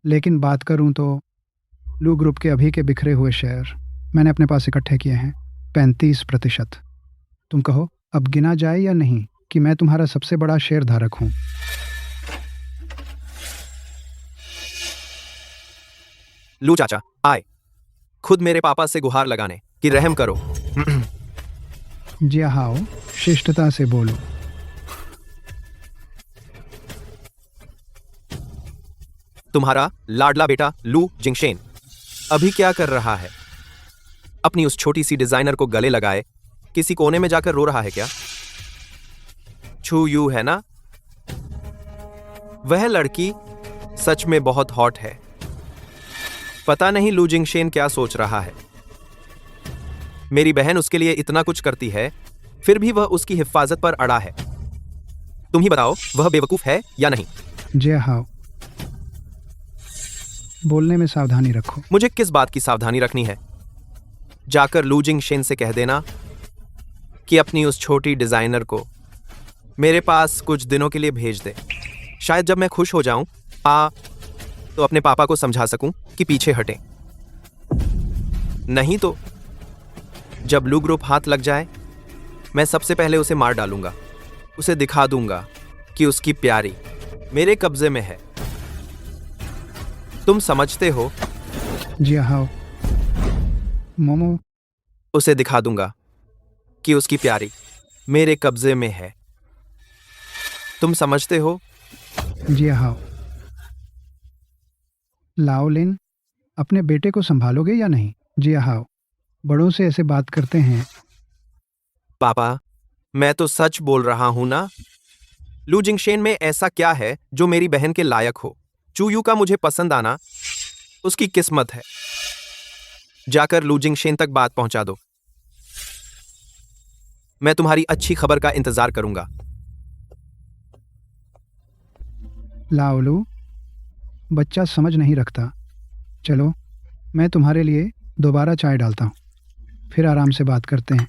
लेकिन बात करूं तो लू ग्रुप के अभी के बिखरे हुए शेयर मैंने अपने पास इकट्ठे किए हैं 35%। तुम कहो अब गिना जाए या नहीं कि मैं तुम्हारा सबसे बड़ा शेयर धारक हूं। लू चाचा आए, खुद मेरे पापा से गुहार लगाने कि रहम करो। जी हाओ, शिष्टता से बोलो। तुम्हारा लाडला बेटा लू जिंगशेन अभी क्या कर रहा है? अपनी उस छोटी सी डिजाइनर को गले लगाए किसी कोने में जाकर रो रहा है क्या? छू यू है ना? वह लड़की सच में बहुत हॉट है। पता नहीं लू जिंगशेन क्या सोच रहा है। मेरी बहन उसके लिए इतना कुछ करती है, फिर भी वह उसकी हिफाजत पर अड़ा है। तुम ही बताओ, वह बेवकूफ है या नहीं? जी हाओ, बोलने में सावधानी रखो। मुझे किस बात की सावधानी रखनी है? जाकर लू जिंगशेन से कह देना कि अपनी उस छोटी डिजाइनर को मेरे पास कुछ दिनों के लिए भेज दे। शायद जब मैं खुश हो जाऊं तो अपने पापा को समझा सकूं कि पीछे हटें। नहीं तो जब लू ग्रुप हाथ लग जाए, मैं सबसे पहले उसे मार डालूंगा। उसे दिखा दूंगा कि उसकी प्यारी मेरे कब्जे में है। तुम समझते हो? जी हाओ, मोमो। उसे दिखा दूंगा कि उसकी प्यारी मेरे कब्जे में है। तुम समझते हो? जी हाओ। लाओलिन, अपने बेटे को संभालोगे या नहीं? जी हाओ, बड़ों से ऐसे बात करते हैं। पापा, मैं तो सच बोल रहा हूं ना। लू जिंगशेन में ऐसा क्या है जो मेरी बहन के लायक हो? चूयू का मुझे पसंद आना उसकी किस्मत है। जाकर लू जिंगशेन तक बात पहुंचा दो। मैं तुम्हारी अच्छी खबर का इंतजार करूंगा। लाओलू, बच्चा समझ नहीं रखता। चलो, मैं तुम्हारे लिए दोबारा चाय डालता हूँ, फिर आराम से बात करते हैं।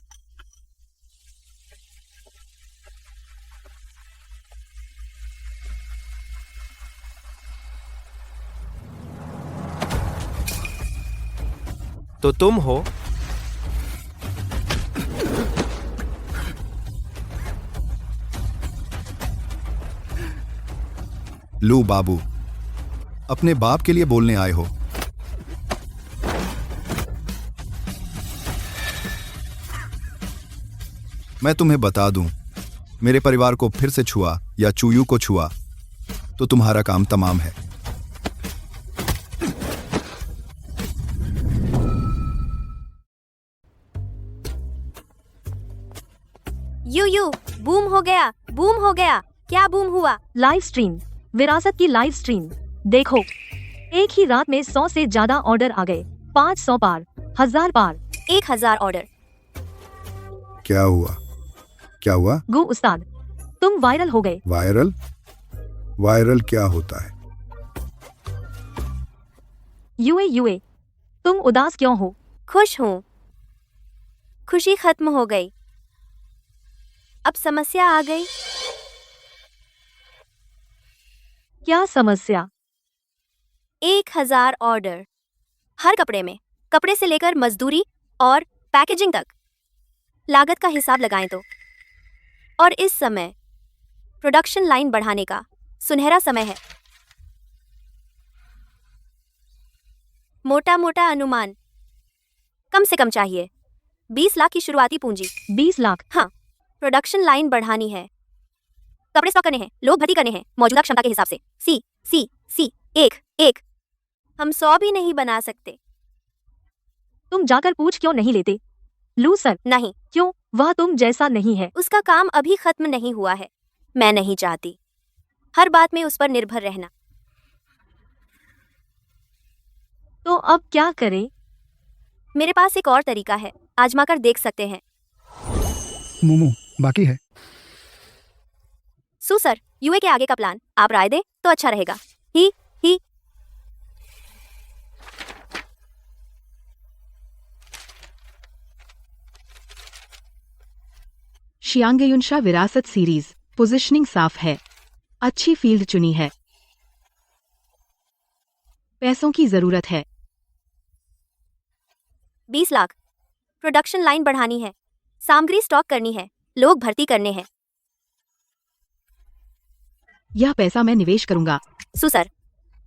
तो तुम हो? लू बाबू, अपने बाप के लिए बोलने आए हो? मैं तुम्हें बता दूं, मेरे परिवार को फिर से छुआ या चूयू को छुआ तो तुम्हारा काम तमाम है। यू बूम हो गया, बूम हो गया। क्या बूम हुआ? लाइव स्ट्रीम, विरासत की लाइव स्ट्रीम देखो। एक ही रात में 100 से ज्यादा ऑर्डर आ गए। 500 पार, 1000 पार, 1000 ऑर्डर। क्या हुआ? क्या हुआ? गो उस्ताद, तुम वायरल हो गए। वायरल? वायरल क्या होता है? यूए, तुम उदास क्यों हो? खुश हूँ। खुशी खत्म हो गई। अब समस्या आ गई। क्या समस्या? 1000 ऑर्डर, हर कपड़े में, कपड़े से लेकर मजदूरी और पैकेजिंग तक। लागत का हिसाब लगाएं तो। और इस समय प्रोडक्शन लाइन बढ़ाने का सुनहरा समय है। मोटा मोटा अनुमान, कम से कम चाहिए 20 लाख की शुरुआती पूंजी। 20 लाख? हाँ, प्रोडक्शन लाइन बढ़ानी है। कपड़े स्टॉक करने हैं, लोग भर्ती करने हैं, मौजूदा क्षमता के हिसाब से। सी एक। हम 100 भी नहीं बना सकते। तुम जाकर पूछ क्यों नहीं लेते? लू सर, नहीं। क्यों? वह तुम जैसा नहीं है। उसका काम अभी खत्म नहीं हुआ है। मैं नहीं चाहती हर बात में उस पर निर्भर रहना। तो अब क्या करें? मेरे पास एक और तरीका है, आजमा कर देख सकते हैं। मोमो, बाकी है। सर, यूए के आगे का प्लान आप राय दें तो अच्छा रहेगा। ही शियांगयुनशा विरासत सीरीज, पोजीशनिंग साफ है। अच्छी फील्ड चुनी है। पैसों की जरूरत है। 20 लाख। प्रोडक्शन लाइन बढ़ानी है, सामग्री स्टॉक करनी है, लोग भर्ती करने हैं। यह पैसा मैं निवेश करूंगा। सर,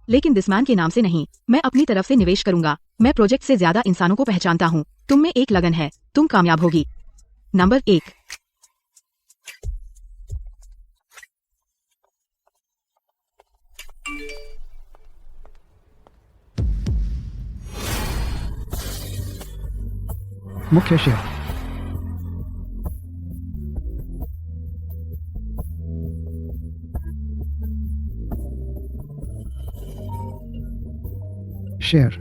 लेकिन दिसमैन के नाम से नहीं, मैं अपनी तरफ से निवेश करूंगा। मैं प्रोजेक्ट से ज्यादा इंसानों को पहचानता हूँ। तुम में एक लगन है, तुम कामयाब होगी। नंबर 1। मुख्य शेयर। शेयर।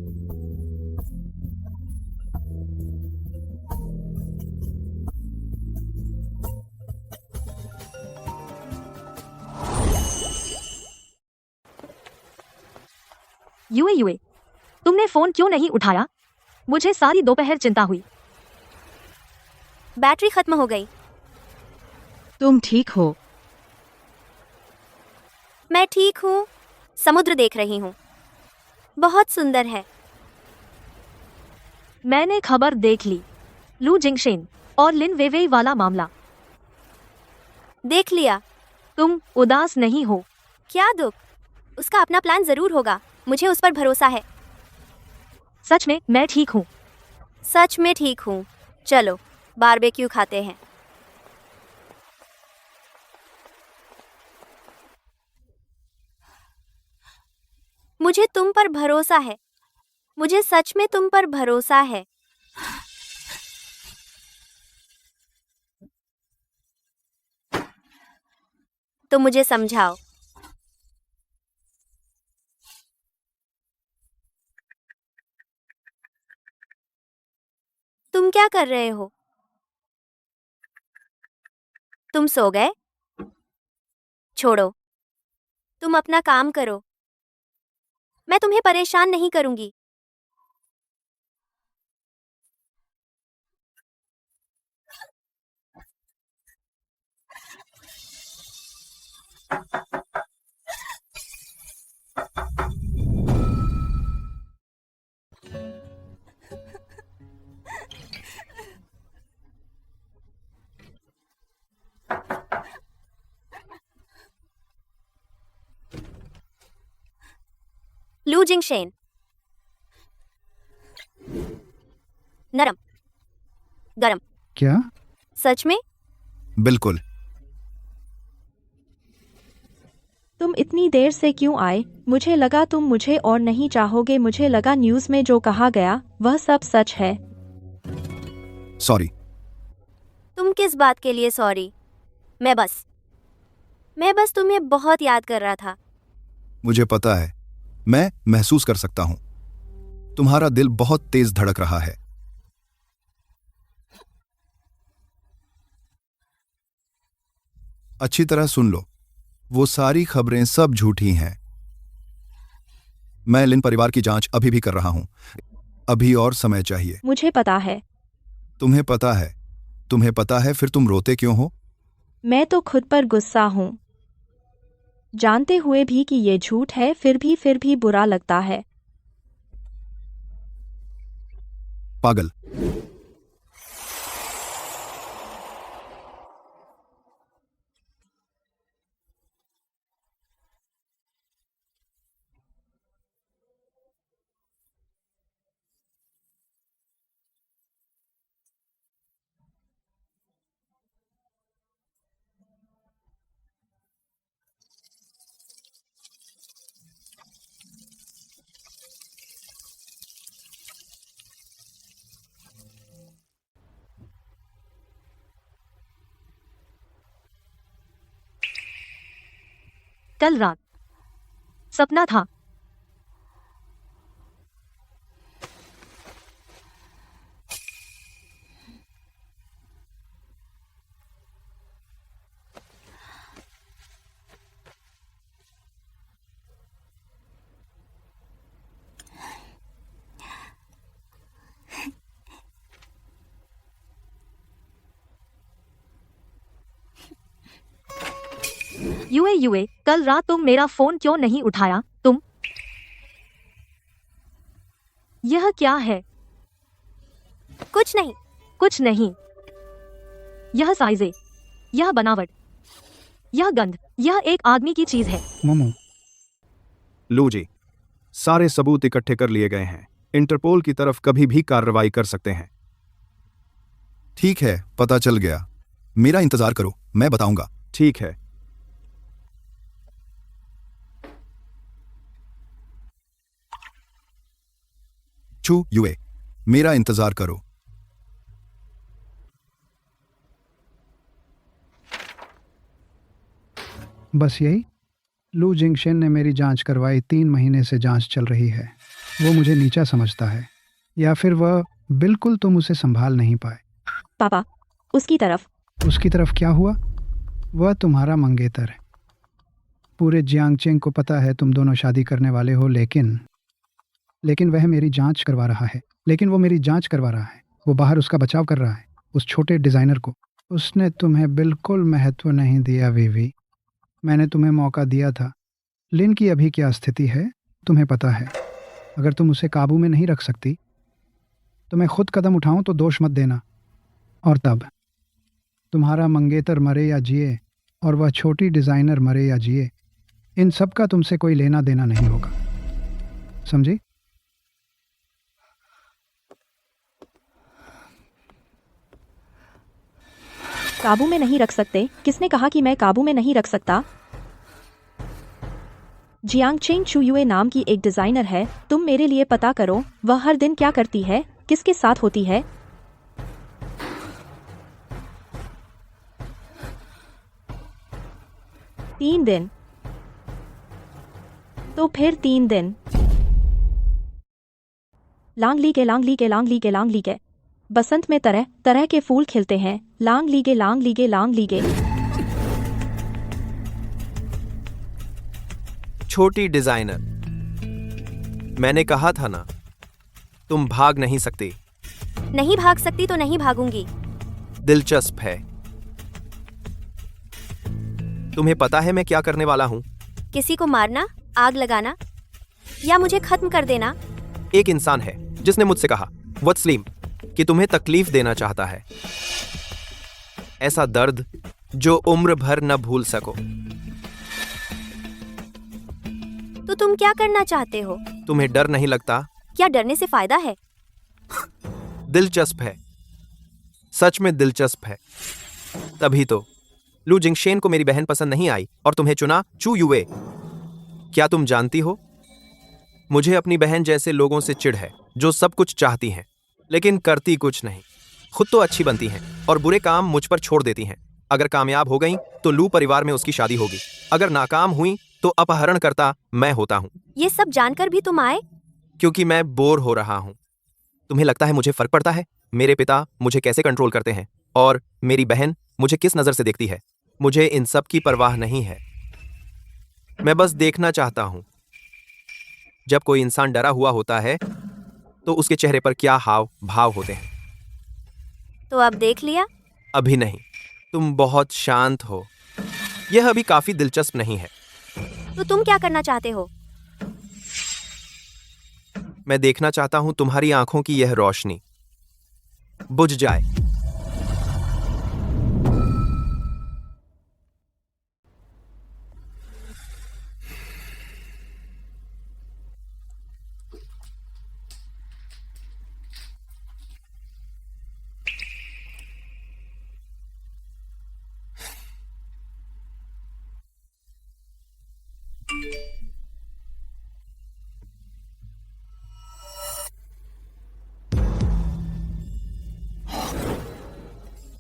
यूए, तुमने फोन क्यों नहीं उठाया? मुझे सारी दोपहर चिंता हुई। बैटरी खत्म हो गई। तुम ठीक हो? मैं ठीक हूँ। समुद्र देख रही हूँ, बहुत सुंदर है। मैंने खबर देख ली। लू जिंगशेन और लिन वेवेई वाला मामला देख लिया। तुम उदास नहीं हो? क्या दुख, उसका अपना प्लान जरूर होगा, मुझे उस पर भरोसा है। सच में मैं ठीक हूँ। सच में ठीक हूँ। चलो बारबेक्यू खाते हैं। मुझे तुम पर भरोसा है। मुझे सच में तुम पर भरोसा है। तो मुझे समझाओ। तुम क्या कर रहे हो? तुम सो गए? छोड़ो, तुम अपना काम करो। मैं तुम्हें परेशान नहीं करूंगी। लू जिंगशेन, नरम, गरम। क्या? सच में? बिल्कुल। तुम इतनी देर से क्यों आए? मुझे लगा तुम मुझे और नहीं चाहोगे। मुझे लगा न्यूज़ में जो कहा गया वह सब सच है। सॉरी। तुम किस बात के लिए सॉरी? मैं बस तुम्हें बहुत याद कर रहा था। मुझे पता है, मैं महसूस कर सकता हूं। तुम्हारा दिल बहुत तेज धड़क रहा है। अच्छी तरह सुन लो, वो सारी खबरें सब झूठी हैं। मैं लिन परिवार की जांच अभी भी कर रहा हूं। अभी और समय चाहिए। मुझे पता है। तुम्हें पता है? तुम्हें पता है, फिर तुम रोते क्यों हो? मैं तो खुद पर गुस्सा हूँ, जानते हुए भी कि ये झूठ है, फिर भी बुरा लगता है। पागल। कल रात सपना था। यूए, कल रात तुम मेरा फोन क्यों नहीं उठाया? तुम यह क्या है? कुछ नहीं। यह साइज़े, यह बनावट, यह गंध, यह एक आदमी की चीज है। मोमो, लू जी, सारे सबूत इकट्ठे कर लिए गए हैं। इंटरपोल की तरफ कभी भी कार्रवाई कर सकते हैं। ठीक है, पता चल गया। मेरा इंतजार करो, मैं बताऊंगा। ठीक है। चू यूए, मेरा इंतजार करो। बस यही? लू जिंगशेन ने मेरी जांच करवाई। 3 महीने से जांच चल रही है। वो मुझे नीचा समझता है, या फिर वह बिल्कुल तुम उसे संभाल नहीं पाए। पापा, उसकी तरफ क्या हुआ? वह तुम्हारा मंगेतर है। पूरे जियांगचेंग को पता है तुम दोनों शादी करने वाले हो, लेकिन वह मेरी जांच करवा रहा है। वो बाहर उसका बचाव कर रहा है, उस छोटे डिज़ाइनर को। उसने तुम्हें बिल्कुल महत्व नहीं दिया वीवी। मैंने तुम्हें मौका दिया था। लिन की अभी क्या स्थिति है तुम्हें पता है। अगर तुम उसे काबू में नहीं रख सकती तो मैं खुद कदम उठाऊं तो दोष मत देना। और तब तुम्हारा मंगेतर मरे या जिए, और वह छोटी डिज़ाइनर मरे या जिए, इन सब का तुमसे कोई लेना देना नहीं होगा, समझी? काबू में नहीं रख सकते? किसने कहा कि मैं काबू में नहीं रख सकता? जियांगचेंग चुयुए नाम की एक डिजाइनर है। तुम मेरे लिए पता करो, वह हर दिन क्या करती है, किसके साथ होती है। 3 दिन, तो फिर 3 दिन। लांगली के बसंत में तरह तरह के फूल खिलते हैं, लांग लीगे लांग लीगे लांग लीगे। छोटी डिजाइनर, मैंने कहा था ना, तुम भाग नहीं सकती। नहीं भाग सकती तो नहीं भागूंगी। दिलचस्प है। तुम्हें पता है मैं क्या करने वाला हूँ? किसी को मारना, आग लगाना या मुझे खत्म कर देना। एक इंसान है जिसने मुझसे कहा, वत्सलीम, कि तुम्हें तकलीफ देना चाहता है, ऐसा दर्द जो उम्र भर न भूल सको। तो तुम क्या करना चाहते हो? तुम्हें डर नहीं लगता? क्या डरने से फायदा है? दिलचस्प है, सच में दिलचस्प है। तभी तो लू जिंगशेन को मेरी बहन पसंद नहीं आई और तुम्हें चुना, चू युए। क्या तुम जानती हो, मुझे अपनी बहन जैसे लोगों से चिढ़ है जो सब कुछ चाहती हैं लेकिन करती कुछ नहीं। खुद तो अच्छी बनती हैं और बुरे काम मुझ पर छोड़ देती हैं। अगर कामयाब हो गई तो लू परिवार में उसकी शादी होगी, अगर नाकाम हुई तो अपहरणकर्ता मैं होता हूँ। ये सब जानकर भी तुम आए? क्योंकि मैं बोर हो रहा हूँ। तुम्हें लगता है मुझे फर्क पड़ता है मेरे पिता मुझे कैसे कंट्रोल करते हैं और मेरी बहन मुझे किस नजर से देखती है? मुझे इन सब की परवाह नहीं है। मैं बस देखना चाहता हूं जब कोई इंसान डरा हुआ होता है तो उसके चेहरे पर क्या हाव भाव होते हैं। तो अब देख लिया? अभी नहीं, तुम बहुत शांत हो। यह अभी काफी दिलचस्प नहीं है। तो तुम क्या करना चाहते हो? मैं देखना चाहता हूं तुम्हारी आंखों की यह रोशनी बुझ जाए।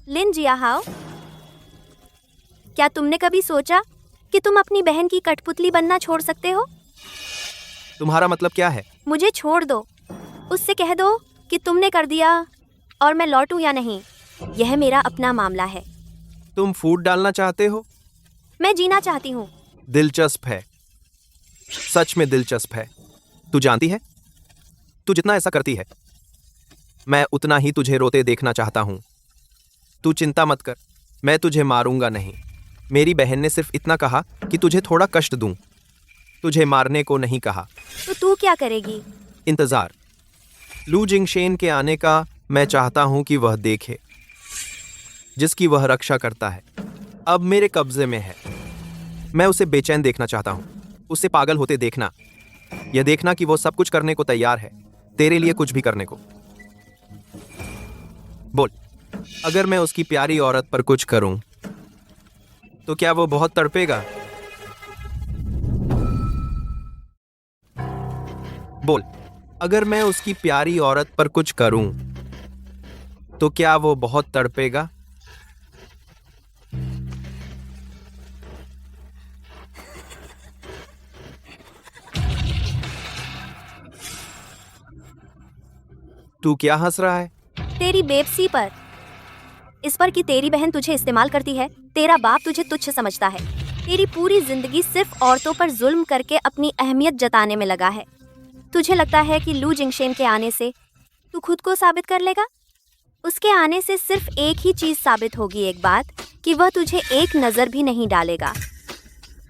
लिन जियाहाओ, क्या तुमने कभी सोचा कि तुम अपनी बहन की कठपुतली बनना छोड़ सकते हो? तुम्हारा मतलब क्या है? मुझे छोड़ दो। उससे कह दो कि तुमने कर दिया और मैं लौटूं या नहीं, यह मेरा अपना मामला है। तुम फूट डालना चाहते हो? मैं जीना चाहती हूँ। दिलचस्प है, सच में दिलचस्प है। तू जानती है, तू जितना ऐसा करती है मैं उतना ही तुझे रोते देखना चाहता हूं। तू चिंता मत कर, मैं तुझे मारूंगा नहीं। मेरी बहन ने सिर्फ इतना कहा कि तुझे थोड़ा कष्ट दूं, तुझे मारने को नहीं कहा। तो तू क्या करेगी? इंतजार। लू जिंगशेन के आने का मैं चाहता हूं कि वह देखे, जिसकी वह रक्षा करता है अब मेरे कब्जे में है। मैं उसे बेचैन देखना चाहता हूं, उसे पागल होते देखना, यह देखना कि वो सब कुछ करने को तैयार है, तेरे लिए कुछ भी करने को। बोल, अगर मैं उसकी प्यारी औरत पर कुछ करूं तो क्या वो बहुत तड़पेगा? बोल, अगर मैं उसकी प्यारी औरत पर कुछ करूं तो क्या वो बहुत तड़पेगा? तू क्या हंस रहा है? तेरी बेबसी पर, इस पर कि तेरी बहन तुझे इस्तेमाल करती है, तेरा बाप तुझे तुच्छ समझता है, तेरी पूरी जिंदगी सिर्फ औरतों पर जुल्म करके अपनी अहमियत जताने में लगा है। तुझे लगता है कि लू जिंगशेन के आने से तू खुद को साबित कर लेगा? उसके आने से सिर्फ एक ही चीज साबित होगी, एक बात, कि वह तुझे एक नजर भी नहीं डालेगा,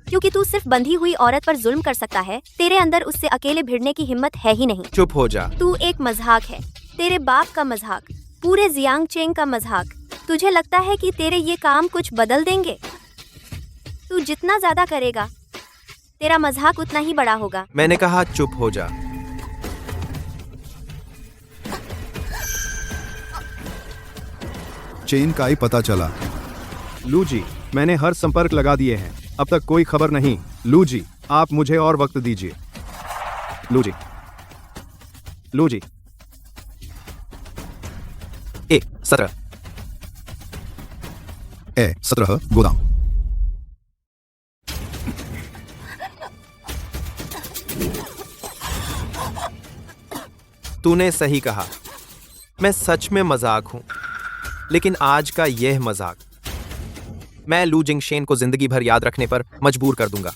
क्योंकि तू सिर्फ बंधी हुई औरत पर जुल्म कर सकता है। तेरे अंदर उससे अकेले भिड़ने की हिम्मत है ही नहीं। चुप हो जा। तू एक मजाक है, तेरे बाप का मजाक, पूरे जियांगचेंग का मजाक। तुझे लगता है कि तेरे ये काम कुछ बदल देंगे? तू जितना ज्यादा करेगा तेरा मजाक उतना ही बड़ा होगा। मैंने कहा चुप हो जा। चेन का ही पता चला। लू जी, मैंने हर संपर्क लगा दिए हैं, अब तक कोई खबर नहीं। लू जी, आप मुझे और वक्त दीजिए। लू जी, लू जी। A17 A17 गोदाम। तूने सही कहा, मैं सच में मजाक हूं, लेकिन आज का यह मजाक मैं लू जिंगशेन को जिंदगी भर याद रखने पर मजबूर कर दूंगा।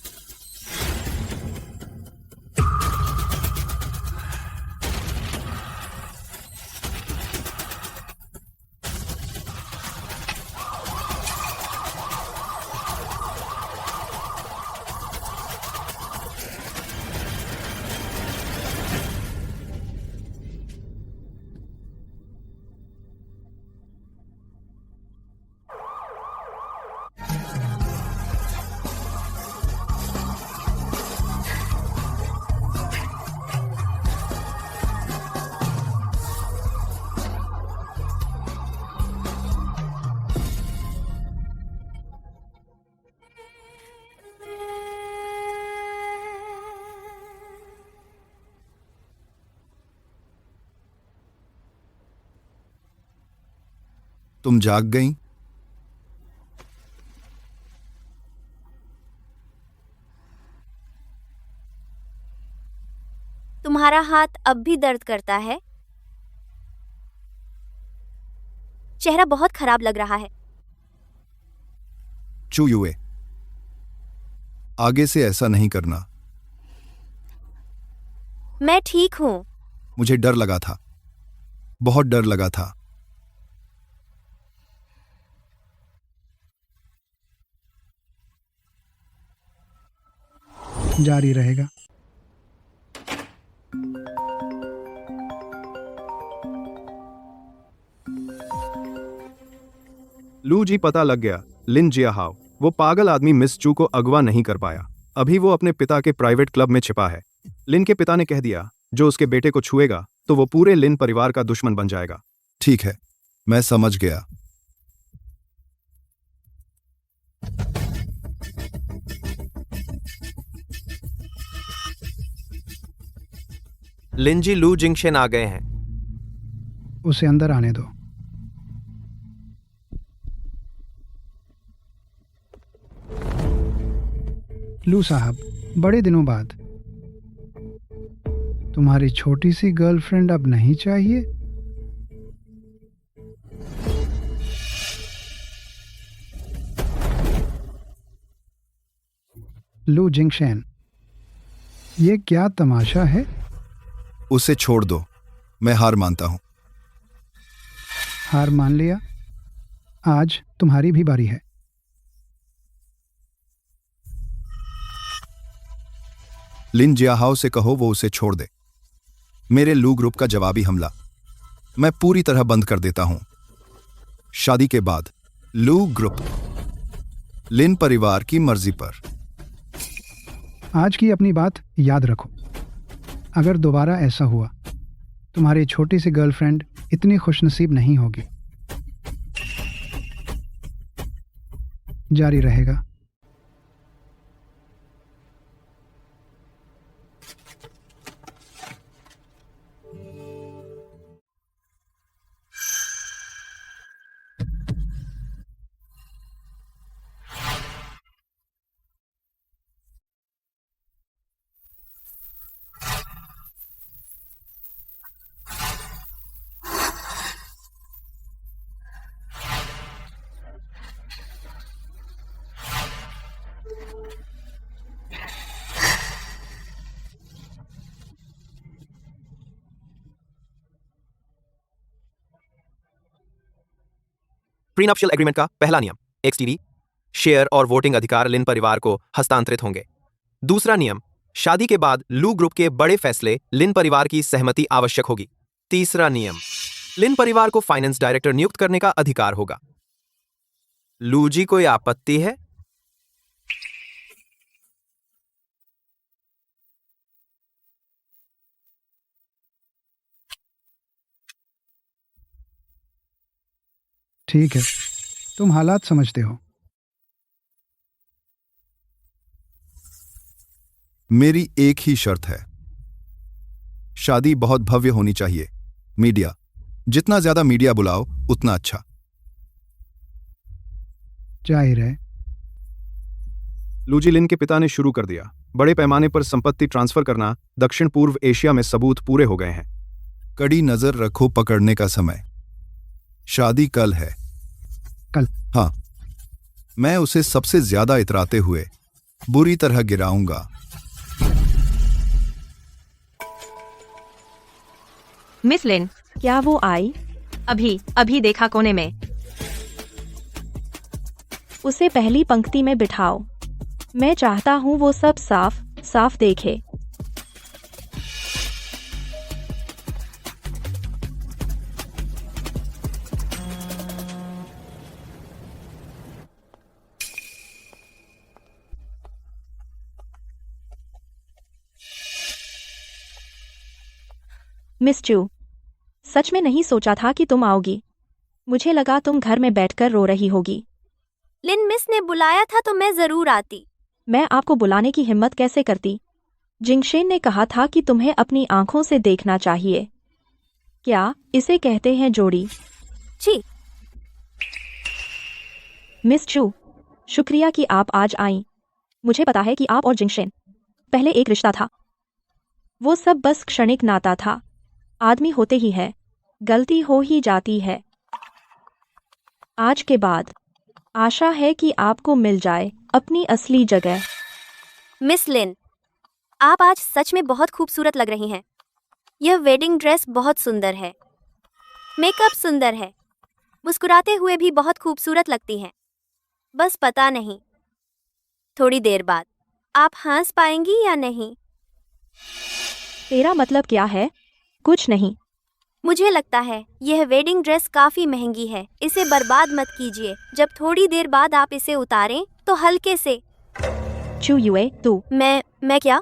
तुम जाग गईं? तुम्हारा हाथ अब भी दर्द करता है? चेहरा बहुत खराब लग रहा है। चू युए, आगे से ऐसा नहीं करना। मैं ठीक हूं। मुझे डर लगा था, बहुत डर लगा था। जारी रहेगा। लू जी, पता लग गया। लिन जियाहाओ, वो पागल आदमी मिस चू को अगवा नहीं कर पाया। अभी वो अपने पिता के प्राइवेट क्लब में छिपा है। लिन के पिता ने कह दिया, जो उसके बेटे को छुएगा तो वो पूरे लिन परिवार का दुश्मन बन जाएगा। ठीक है, मैं समझ गया। लिंजी लू जिंगशेन आ गए हैं। उसे अंदर आने दो। लू साहब, बड़े दिनों बाद। तुम्हारी छोटी सी गर्लफ्रेंड अब नहीं चाहिए? लू जिंगशेन, ये क्या तमाशा है? उसे छोड़ दो, मैं हार मानता हूं। हार मान लिया? आज तुम्हारी भी बारी है। लिन जियाहाओ से कहो वो उसे छोड़ दे। मेरे लू ग्रुप का जवाबी हमला मैं पूरी तरह बंद कर देता हूं। शादी के बाद लू ग्रुप लिन परिवार की मर्जी पर। आज की अपनी बात याद रखो। अगर दोबारा ऐसा हुआ, तुम्हारी छोटी सी गर्लफ्रेंड इतनी खुशनसीब नहीं होगी। जारी रहेगा। प्रीनप्शियल एग्रीमेंट का पहला नियम, एक्सटीडी शेयर और वोटिंग अधिकार लिन परिवार को हस्तांतरित होंगे। दूसरा नियम, शादी के बाद लू ग्रुप के बड़े फैसले लिन परिवार की सहमति आवश्यक होगी। तीसरा नियम, लिन परिवार को फाइनेंस डायरेक्टर नियुक्त करने का अधिकार होगा। लू जी, कोई आपत्ति है? ठीक है, तुम हालात समझते हो। मेरी एक ही शर्त है, शादी बहुत भव्य होनी चाहिए। मीडिया, जितना ज्यादा मीडिया बुलाओ उतना अच्छा। जाहिर है। लूजी लिन के पिता ने शुरू कर दिया। बड़े पैमाने पर संपत्ति ट्रांसफर करना। दक्षिण पूर्व एशिया में सबूत पूरे हो गए हैं। कड़ी नजर रखो, पकड़ने का समय। शादी कल है। कल? हाँ। मैं उसे सबसे ज्यादा इतराते हुए बुरी तरह गिराऊंगा। मिस लिन, क्या वो आई? अभी देखा कोने में। उसे पहली पंक्ति में बिठाओ। मैं चाहता हूँ वो सब साफ साफ देखे। मिस चू, सच में नहीं सोचा था कि तुम आओगी। मुझे लगा तुम घर में बैठकर रो रही होगी। लिन मिस ने बुलाया था तो मैं जरूर आती। मैं आपको बुलाने की हिम्मत कैसे करती? जिंगशेन ने कहा था कि तुम्हें अपनी आंखों से देखना चाहिए। क्या इसे कहते हैं जोड़ी? जी। मिस चू, शुक्रिया कि आप आज आईं। मुझे पता है कि आप और जिंगशेन पहले एक रिश्ता था। वो सब बस क्षणिक नाता था। आदमी होते ही है, गलती हो ही जाती है। आज के बाद आशा है कि आपको मिल जाए अपनी असली जगह। मिस लिन, आप आज सच में बहुत खूबसूरत लग रही हैं। यह वेडिंग ड्रेस बहुत सुंदर है। मेकअप सुंदर है। मुस्कुराते हुए भी बहुत खूबसूरत लगती हैं। बस पता नहीं थोड़ी देर बाद आप हंस पाएंगी या नहीं। तेरा मतलब क्या है? कुछ नहीं। मुझे लगता है यह वेडिंग ड्रेस काफी महंगी है। इसे बर्बाद मत कीजिए। जब थोड़ी देर बाद आप इसे उतारें तो हल्के से। चू युए, तू। मैं क्या?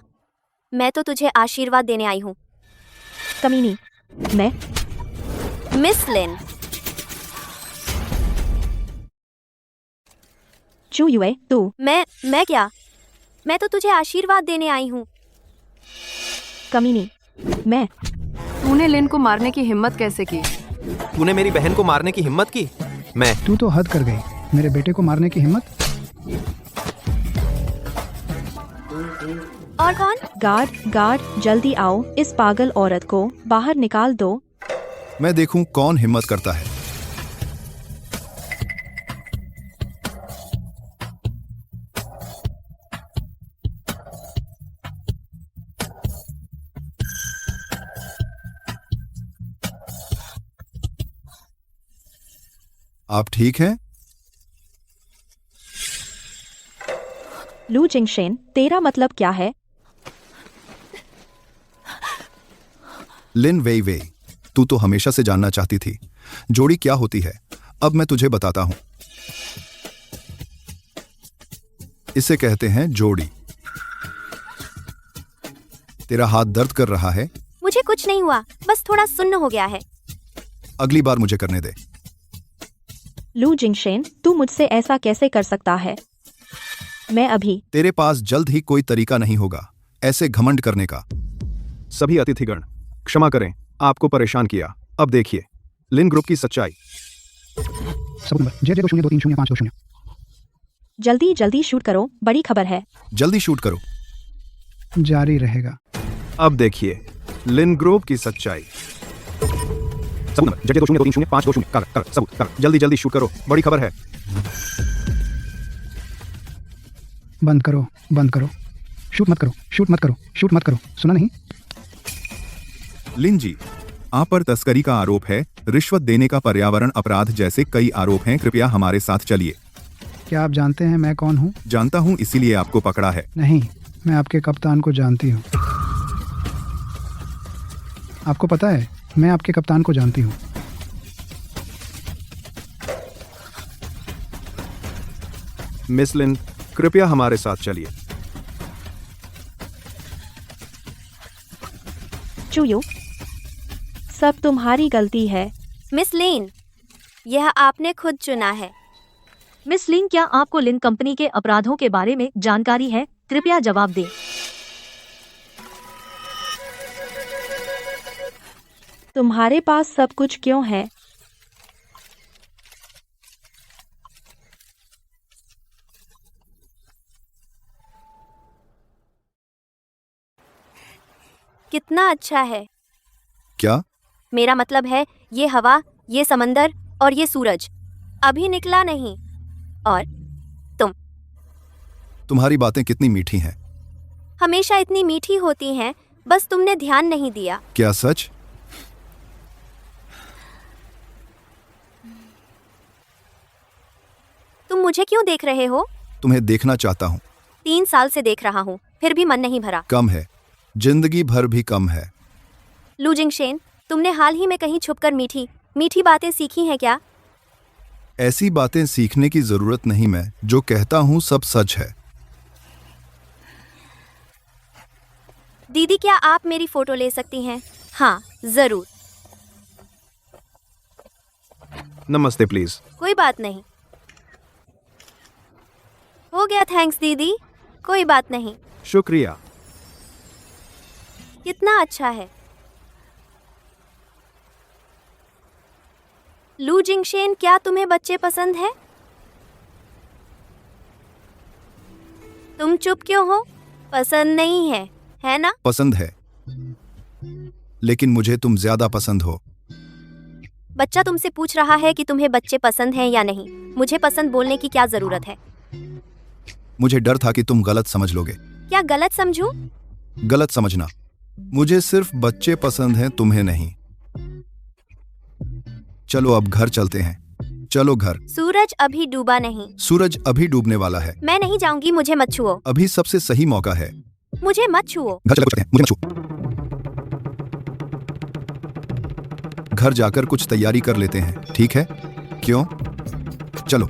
मैं तो तुझे आशीर्वाद देने आई हूँ। कमीनी। मैं? मिस लिन। चू युए, तू। मैं क्या? मैं तो तुझे आशीर्वाद देने आई हूँ। कमीनी। मैं? तूने लिन को मारने की हिम्मत कैसे की? तूने मेरी बहन को मारने की हिम्मत की? मैं? तू तो हद कर गई। मेरे बेटे को मारने की हिम्मत? और कौन? गार्ड, जल्दी आओ। इस पागल औरत को बाहर निकाल दो। मैं देखूं कौन हिम्मत करता है। आप ठीक हैं? लू जिंगशेन, तेरा मतलब क्या है? लिन वेई वेई, तू तो हमेशा से जानना चाहती थी जोड़ी क्या होती है। अब मैं तुझे बताता हूं। इसे कहते हैं जोड़ी। तेरा हाथ दर्द कर रहा है? मुझे कुछ नहीं हुआ, बस थोड़ा सुन्न हो गया है। अगली बार मुझे करने दे। लू जिंगशेन, तू मुझसे ऐसा कैसे कर सकता है? मैं अभी। तेरे पास जल्द ही कोई तरीका नहीं होगा ऐसे घमंड करने का। सभी अतिथिगण, क्षमा करें, आपको परेशान किया। अब देखिए लिन ग्रुप की सच्चाई। सब नंबर JJ20230520। जल्दी शूट करो, बड़ी खबर है। जल्दी शूट करो। जारी रहेगा। अब देखिए लिन ग्रुप की सच्चाई। सब नंबर JJ20230520। कर सबूत कर, जल्दी शूट करो, बड़ी खबर है। बंद करो। शूट मत करो। सुना नहीं? लिन जी, आप पर तस्करी का आरोप है, रिश्वत देने का पर्यावरण अपराध जैसे कई आरोप हैं। कृपया हमारे साथ चलिए। क्या आप जानते हैं मैं कौन हूँ? जानता हूँ, इसीलिए आपको पकड़ा है। नहीं, मैं आपके कप्तान को जानती हूँ। आपको पता है, मैं आपके कप्तान को जानती हूँ। मिस लिन, कृपया हमारे साथ चलिए। चूयू, सब तुम्हारी गलती है। मिस लिन, यह आपने खुद चुना है। मिस लिन, क्या आपको लिन कंपनी के अपराधों के बारे में जानकारी है? कृपया जवाब दें। तुम्हारे पास सब कुछ क्यों है? कितना अच्छा है। क्या? मेरा मतलब है ये हवा, ये समंदर और ये सूरज अभी निकला नहीं। और तुम्हारी बातें कितनी मीठी हैं। हमेशा इतनी मीठी होती हैं, बस तुमने ध्यान नहीं दिया। क्या सच? तुम मुझे क्यों देख रहे हो? तुम्हें देखना चाहता हूँ। 3 साल से देख रहा हूँ, फिर भी मन नहीं भरा। कम है, जिंदगी भर भी कम है। लू जिंगशेन, तुमने हाल ही में कहीं छुपकर मीठी मीठी बातें सीखी हैं क्या? ऐसी बातें सीखने की जरूरत नहीं, मैं जो कहता हूँ सब सच है। दीदी, क्या आप मेरी फोटो ले सकती हैं? हाँ, जरूर। नमस्ते प्लीज। कोई बात नहीं। हो गया, थैंक्स दीदी। कोई बात नहीं। शुक्रिया। कितना अच्छा है। लू जिंगशेन, क्या तुम्हें बच्चे पसंद है? तुम चुप क्यों हो? पसंद नहीं है ना? पसंद है, लेकिन मुझे तुम ज्यादा पसंद हो। बच्चा तुमसे पूछ रहा है कि तुम्हें बच्चे पसंद हैं या नहीं। मुझे पसंद बोलने की क्या जरूरत है? मुझे डर था कि तुम गलत समझ लोगे। क्या गलत समझूं? गलत समझना। मुझे सिर्फ बच्चे पसंद हैं, तुम्हें नहीं। चलो अब घर चलते हैं। चलो घर। सूरज अभी डूबा नहीं। सूरज अभी डूबने वाला है। मैं नहीं जाऊंगी, मुझे मत छुओ। अभी सबसे सही मौका है। मुझे मत छुओ। घर चलते हैं, मुझे मत छुओ। घर जाकर कुछ तैयारी कर लेते हैं, ठीक है? क्यों? चलो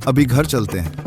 अभी घर चलते हैं।